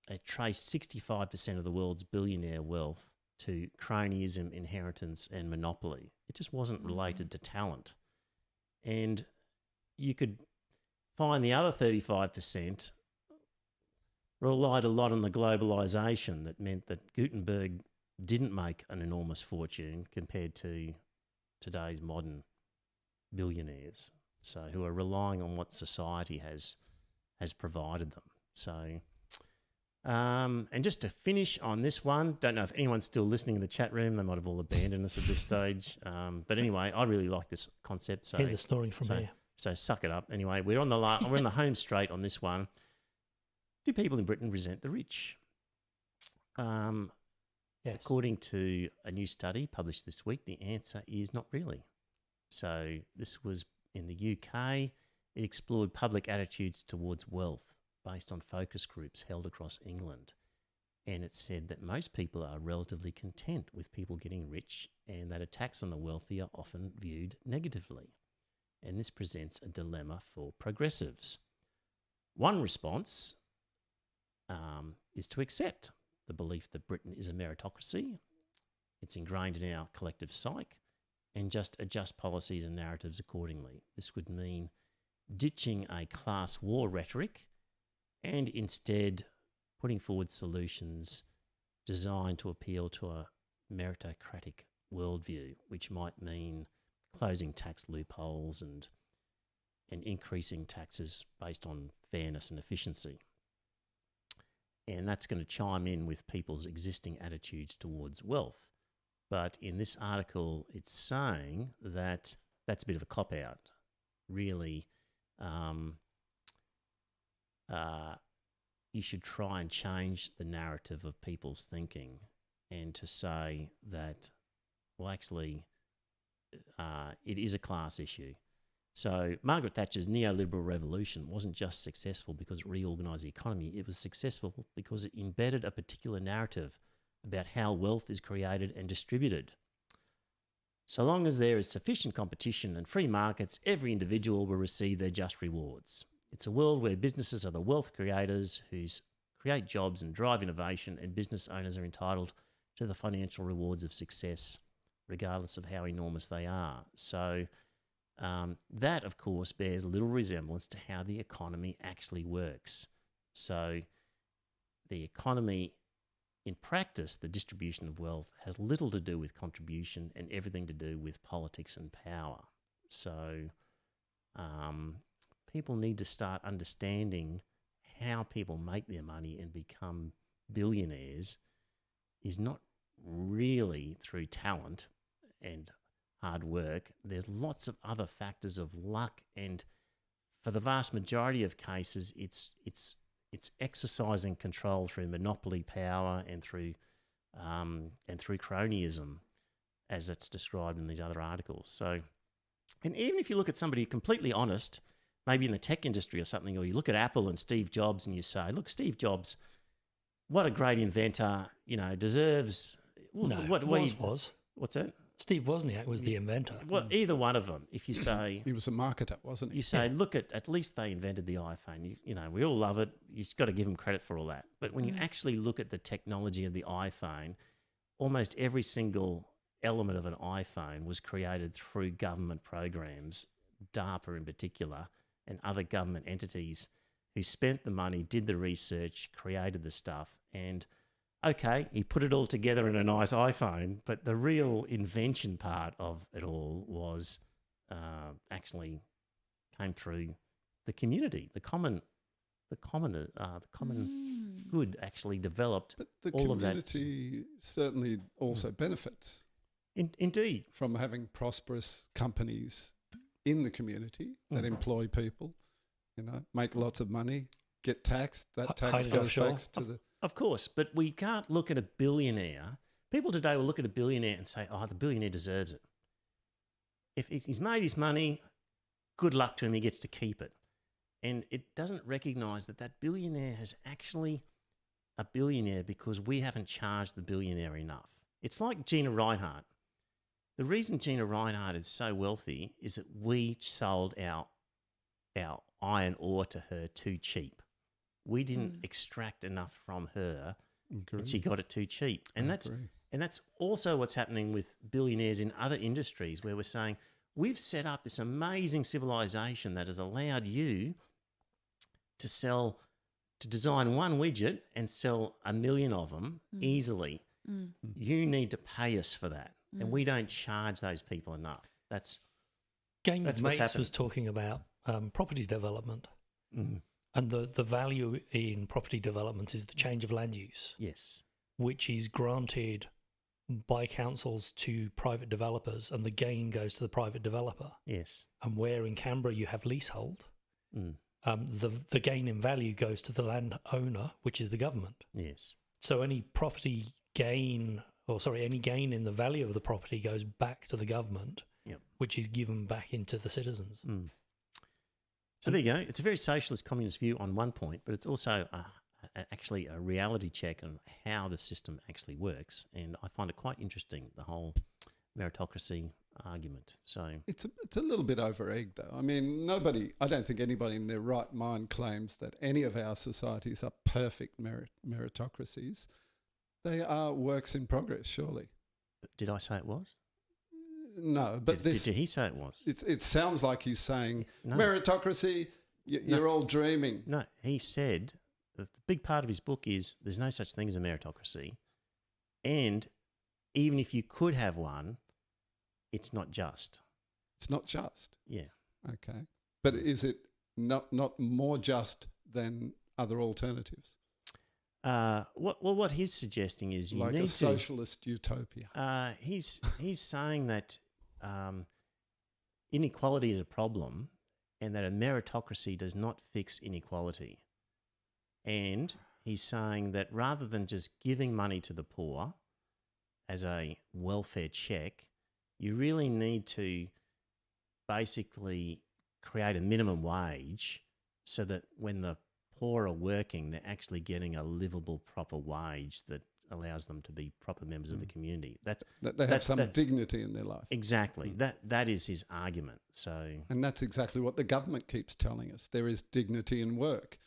they traced 65% of the world's billionaire wealth to cronyism, inheritance, and monopoly. It just wasn't related to talent. And you could find the other 35% relied a lot on the globalisation that meant that Gutenberg didn't make an enormous fortune compared to today's modern billionaires, so who are relying on what society has provided them. So, and just to finish on this one, don't know if anyone's still listening in the chat room. They might have all abandoned us at this stage. But anyway, I really like this concept. So Hear the snoring from here. So suck it up. Anyway, we're on the home straight on this one. Do people in Britain resent the rich? Yes. According to a new study published this week, the answer is not really. So this was in the UK. It explored public attitudes towards wealth based on focus groups held across England. And it said that most people are relatively content with people getting rich and that attacks on the wealthy are often viewed negatively. And this presents a dilemma for progressives. One response is to accept the belief that Britain is a meritocracy. It's ingrained in our collective psyche, and just adjust policies and narratives accordingly. This would mean ditching a class war rhetoric and instead putting forward solutions designed to appeal to a meritocratic worldview, which might mean closing tax loopholes and increasing taxes based on fairness and efficiency. And that's going to chime in with people's existing attitudes towards wealth. But in this article, it's saying that that's a bit of a cop-out. Really, you should try and change the narrative of people's thinking and to say that, well, actually, it is a class issue. So Margaret Thatcher's neoliberal revolution wasn't just successful because it reorganised the economy. It was successful because it embedded a particular narrative about how wealth is created and distributed. So long as there is sufficient competition and free markets, every individual will receive their just rewards. It's a world where businesses are the wealth creators who create jobs and drive innovation, and business owners are entitled to the financial rewards of success, regardless of how enormous they are. So that, of course, bears little resemblance to how the economy actually works. So the economy, in practice, the distribution of wealth has little to do with contribution and everything to do with politics and power. So people need to start understanding how people make their money and become billionaires is not really through talent and hard work. There's lots of other factors of luck, and for the vast majority of cases, it's exercising control through monopoly power and through cronyism, as it's described in these other articles. So, and even if you look at somebody completely honest, maybe in the tech industry or something, or you look at Apple and Steve Jobs and you say, look, Steve Jobs, what a great inventor, deserves... No, was. What's that? Steve Wozniak was the inventor. Well, either one of them. If you say... He was a marketer, wasn't he? You say, look, at least they invented the iPhone. We all love it. You've got to give them credit for all that. But when you actually look at the technology of the iPhone, almost every single element of an iPhone was created through government programs, DARPA in particular, and other government entities who spent the money, did the research, created the stuff, and... okay, he put it all together in a nice iPhone, but the real invention part of it all was actually came through the community, the common good actually developed. But the all community certainly also benefits. Indeed, from having prosperous companies in the community that employ people, make lots of money, get taxed. That tax goes back to the... Of course, but we can't look at a billionaire. People today will look at a billionaire and say, oh, the billionaire deserves it. If he's made his money, good luck to him, he gets to keep it. And it doesn't recognise that billionaire is actually a billionaire because we haven't charged the billionaire enough. It's like Gina Rinehart. The reason Gina Rinehart is so wealthy is that we sold our iron ore to her too cheap. We didn't extract enough from her, and she got it too cheap. And that's also what's happening with billionaires in other industries, where we're saying we've set up this amazing civilization that has allowed you to design one widget and sell 1 million of them easily. You need to pay us for that, and we don't charge those people enough. That's Game of Mates was talking about property development. And the value in property development is the change of land use. Yes. Which is granted by councils to private developers, and the gain goes to the private developer. Yes. And where in Canberra you have leasehold, the gain in value goes to the landowner, which is the government. Yes. So any property gain, any gain in the value of the property goes back to the government, Yep. which is given back into the citizens. Mm. So there you go. It's a very socialist communist view on one point, but it's also actually a reality check on how the system actually works. And I find it quite interesting, the whole meritocracy argument. So It's a little bit over-egged, though. I mean, I don't think anybody in their right mind claims that any of our societies are perfect meritocracies. They are works in progress, surely. did I say it was? No, but Did he say it was? it sounds like he's saying No. meritocracy, you're all dreaming. No, he said that the big part of his book is there's no such thing as a meritocracy. And even if you could have one, it's not just. It's not just. Yeah. Okay. But is it not more just than other alternatives? What he's suggesting is you like need a socialist utopia. He's saying that inequality is a problem and that a meritocracy does not fix inequality. And he's saying that rather than just giving money to the poor as a welfare check, you really need to basically create a minimum wage so that when the poor are working, they're actually getting a livable, proper wage that allows them to be proper members of the community. That they have some dignity in their life. Exactly. That is his argument. So, and that's exactly what the government keeps telling us. There is dignity in work.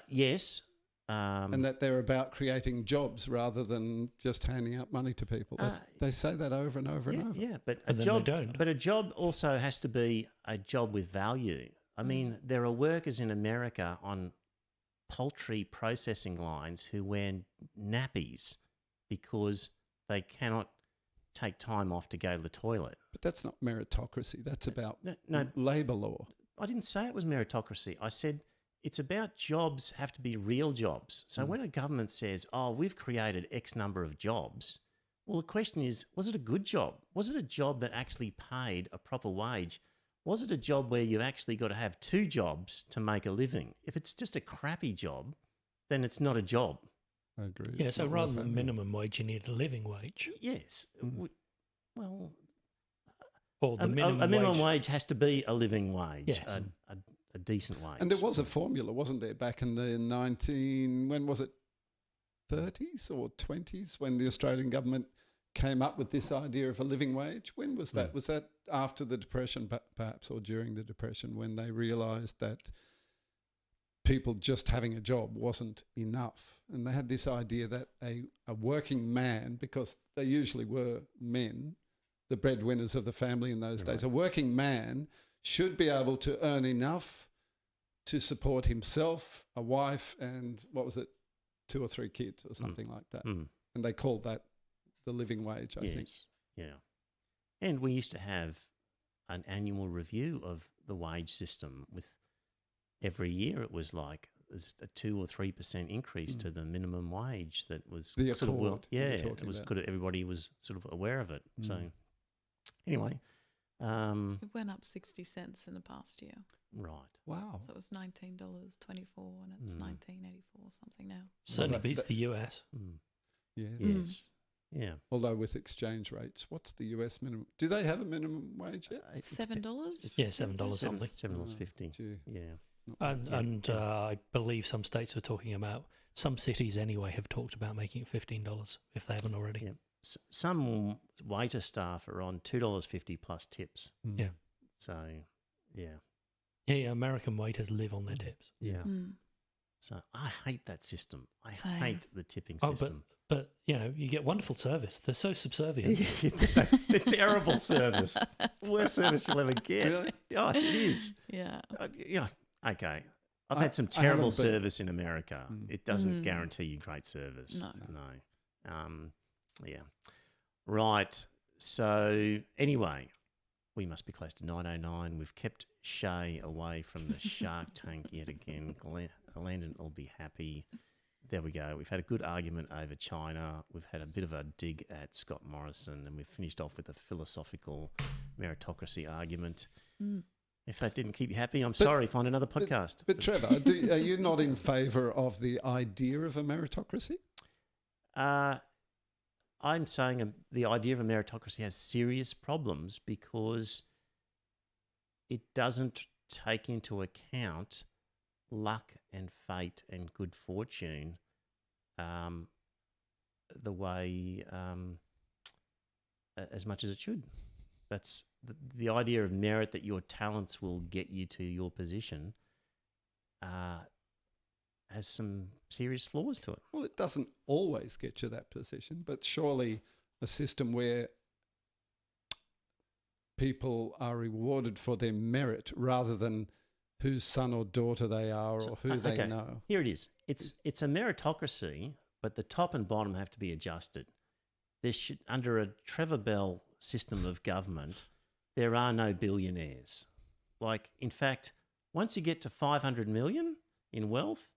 yes. And that they're about creating jobs rather than just handing out money to people. They say that over and over and over. Yeah, but And then they don't. But a job also has to be a job with value. I mean, there are workers in America on poultry processing lines who wear nappies because they cannot take time off to go to the toilet. But that's not meritocracy. That's about No, labour law. I didn't say it was meritocracy. I said it's about jobs have to be real jobs. So when a government says, oh, we've created X number of jobs, well, the question is, was it a good job? Was it a job that actually paid a proper wage? Was it a job where you've actually got to have two jobs to make a living? If it's just a crappy job, then it's not a job. I agree. Yeah, It's so not rather worth than it. minimum wage, you need a living wage. Yes. Well, Or the a minimum minimum wage. wage has to be a living wage, Yes. a decent wage. And there was a formula, wasn't there, back in the 30s or 20s when the Australian government came up with this idea of a living wage? When was that? Was that after the Depression, perhaps, or during the Depression, when they realised that people just having a job wasn't enough? And they had this idea that a working man, because they usually were men, the breadwinners of the family in those days, a working man should be able to earn enough to support himself, a wife, and 2 or 3 kids or something like that. And they called that the living wage, I think. Yeah. And we used to have an annual review of the wage system with every year it was like there's a 2 or 3% increase to the minimum wage that was The sort of accord that you're it talking was about. good. Everybody was sort of aware of it. So anyway, It went up 60 cents in the past year. right. Wow. So it was $19.24 and it's $19.84 something now. Certainly Well, beats the US. Yeah. Yes. Yeah. Although with exchange rates, what's the US minimum? Do they have a minimum wage yet? $7? Yeah, $7 something. $7.50. Gee. Yeah. And I believe some states are talking about, some cities anyway have talked about making it $15 if they haven't already. Yeah. Some waiter staff are on $2.50 plus tips. Yeah. So, yeah. Yeah, American waiters live on their tips. Yeah. Mm. So I hate that system. I Same. hate the tipping Oh, system. but you get wonderful service. They're so subservient. The terrible service. Worst service you'll ever get. Really? Oh, it is. Yeah. Yeah. Okay. I've I- had some I haven't terrible been. service in America. It doesn't guarantee you great service. No. Yeah. Right. So anyway, we must be close to 9:09. We've kept Shay away from the Shark Tank yet again. Landon will be happy. There we go. We've had a good argument over China. We've had a bit of a dig at Scott Morrison, and we've finished off with a philosophical meritocracy argument. If that didn't keep you happy, I'm sorry. Find another podcast. But Trevor, are you not in favour of the idea of a meritocracy? I'm saying the idea of a meritocracy has serious problems because it doesn't take into account luck and fate and good fortune the way as much as it should. That's the idea of merit, that your talents will get you to your position, has some serious flaws to it. Well, it doesn't always get you that position, but surely a system where people are rewarded for their merit rather than whose son or daughter they are or who they know. Here it is. It's a meritocracy, but the top and bottom have to be adjusted. There should, under a Trevor Bell system of government, there are no billionaires. Like, in fact, once you get to 500 million in wealth,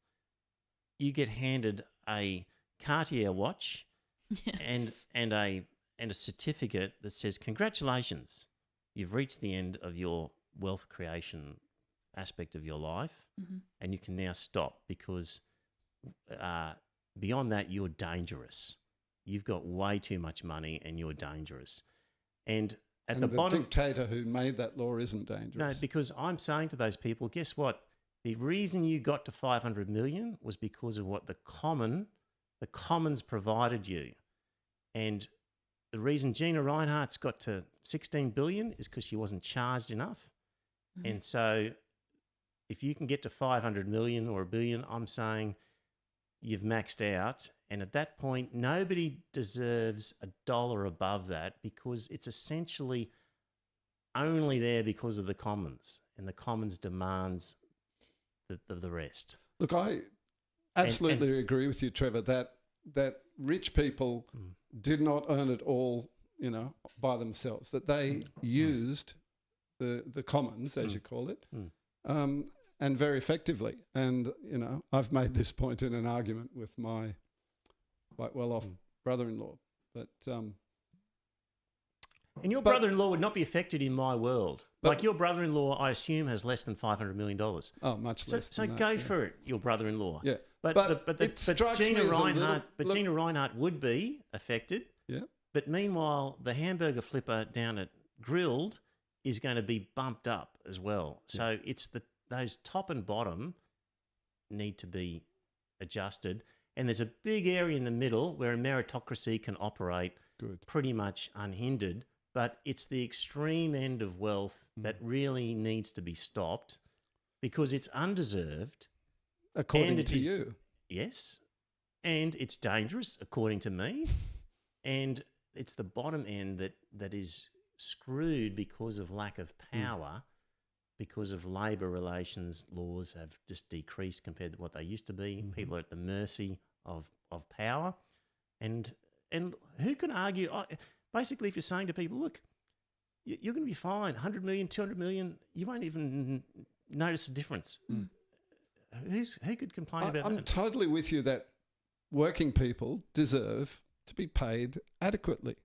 you get handed a Cartier watch and a certificate that says, congratulations, you've reached the end of your wealth creation aspect of your life, and you can now stop, because beyond that, you're dangerous. You've got way too much money and you're dangerous. And the bottom, dictator who made that law isn't dangerous. No, because I'm saying to those people, guess what? The reason you got to 500 million was because of what the commons provided you. And the reason Gina Rinehart's got to 16 billion is because she wasn't charged enough. And so if you can get to 500 million or $1 billion, I'm saying you've maxed out. And at that point, nobody deserves $1 above that, because it's essentially only there because of the commons, and the commons demands the rest. Look, I absolutely agree with you, Trevor, that rich people did not earn it all, by themselves, that they used the commons, as you call it, and very effectively. And, I've made this point in an argument with my quite well-off brother-in-law. But and your brother-in-law would not be affected in my world. Like, your brother-in-law, I assume, has less than $500 million. Oh, much less. So than go that, for it, your brother-in-law. Yeah, But Gina Rinehart, Gina Rinehart would be affected. Yeah. But meanwhile, the hamburger flipper down at Grilled is going to be bumped up as well. So it's those top and bottom need to be adjusted. And there's a big area in the middle where a meritocracy can operate pretty much unhindered. But it's the extreme end of wealth that really needs to be stopped, because it's undeserved. According to you. Yes. And it's dangerous, according to me. And it's the bottom end that is screwed because of lack of power, because of labour relations laws have just decreased compared to what they used to be. People are at the mercy of power. And who can argue? Basically, if you're saying to people, look, you're going to be fine, 100 million, 200 million, you won't even notice the difference. Who could complain about that? I'm totally with you that working people deserve to be paid adequately.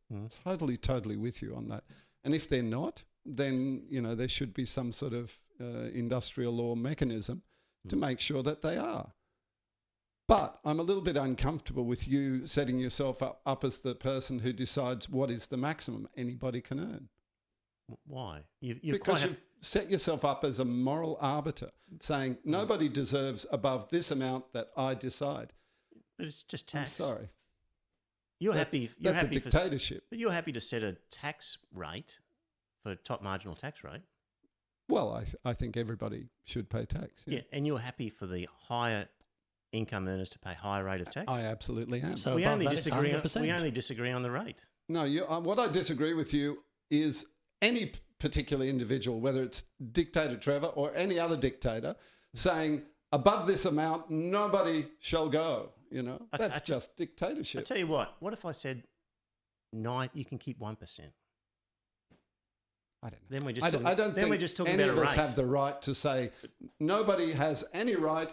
Totally with you on that. And if they're not, then, there should be some sort of industrial law mechanism to make sure that they are. But I'm a little bit uncomfortable with you setting yourself up as the person who decides what is the maximum anybody can earn. Why? Because you've set yourself up as a moral arbiter, saying nobody deserves above this amount that I decide. But it's just tax. I'm sorry. That's a dictatorship. But you're happy to set a tax rate for top marginal tax rate. Well, I think everybody should pay tax. Yeah, and you're happy for the higher income earners to pay higher rate of tax? I absolutely am. So we only disagree on the rate. No, what I disagree with you is any particular individual, whether it's dictator Trevor or any other dictator, saying above this amount nobody shall go. That's just dictatorship. I tell you what if I said you can keep 1%? I don't know. Then we're just talking any about of a us rate. have the right to say nobody has any right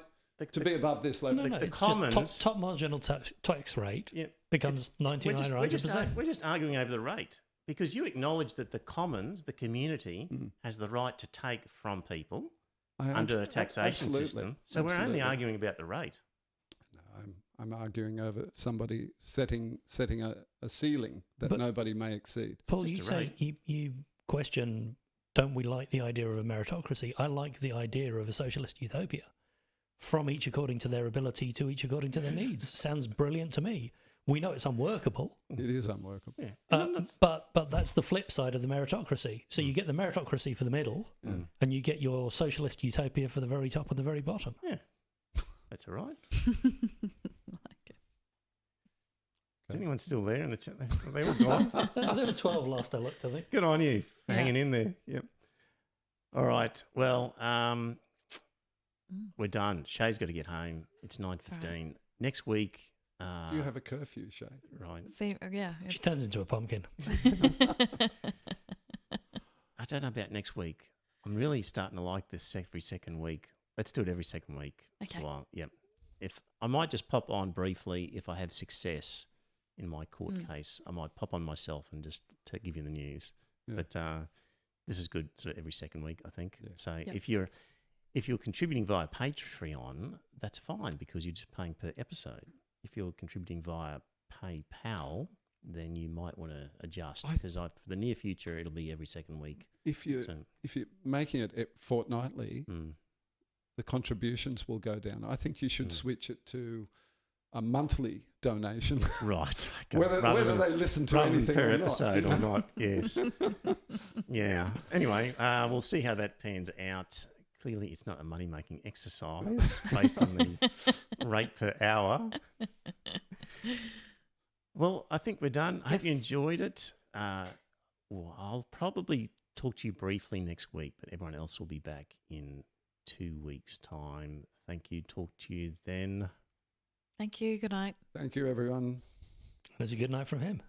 to be above this level. No, the it's commons, just top marginal tax rate becomes 99 or 100%. We're just arguing over the rate. because you acknowledge that the commons, the community, has the right to take from people under a taxation system. So we're only arguing about the rate. No, I'm arguing over somebody setting a ceiling that But- nobody may exceed. Paul, Just you a say you question, don't we like the idea of a meritocracy? I like the idea of a socialist utopia. From each according to their ability to each according to their needs. Sounds brilliant to me. We know it's unworkable, It is unworkable. Yeah. but that's the flip side of the meritocracy. So you get the meritocracy for the middle, and you get your socialist utopia for the very top and the very bottom. Yeah. That's all right. Like it. Is anyone still there in the chat? They all gone. There were 12 last I looked, I think. Good on you for Yeah. hanging in there. Yep. All right. Well, we're done. Shay's got to get home. It's 9:15. Next week. Do you have a curfew, Shay? Right. See, yeah. She turns into a pumpkin. I don't know about next week. I'm really starting to like this every second week. Let's do it every second week. Okay. For a while. Yep. If I might just pop on briefly if I have success in my court case, I might pop on myself and just to give you the news. Yeah. But this is good sort of every second week, I think. Yeah. So Yep. if you're contributing via Patreon, that's fine because you're just paying per episode. If you're contributing via PayPal, then you might want to adjust because for the near future it'll be every second week. If you're making it fortnightly, the contributions will go down. I think you should switch it to a monthly donation. Right. Okay. whether they listen to anything per or episode not. or not. Yes. Yeah. Anyway, we'll see how that pans out. Clearly, it's not a money-making exercise based on the rate per hour. Well, I think we're done. I hope you Yes. enjoyed it. Well, I'll probably talk to you briefly next week, but everyone else will be back in 2 weeks' time. Thank you. Talk to you then. Thank you. Good night. Thank you, everyone. There's a good night from him.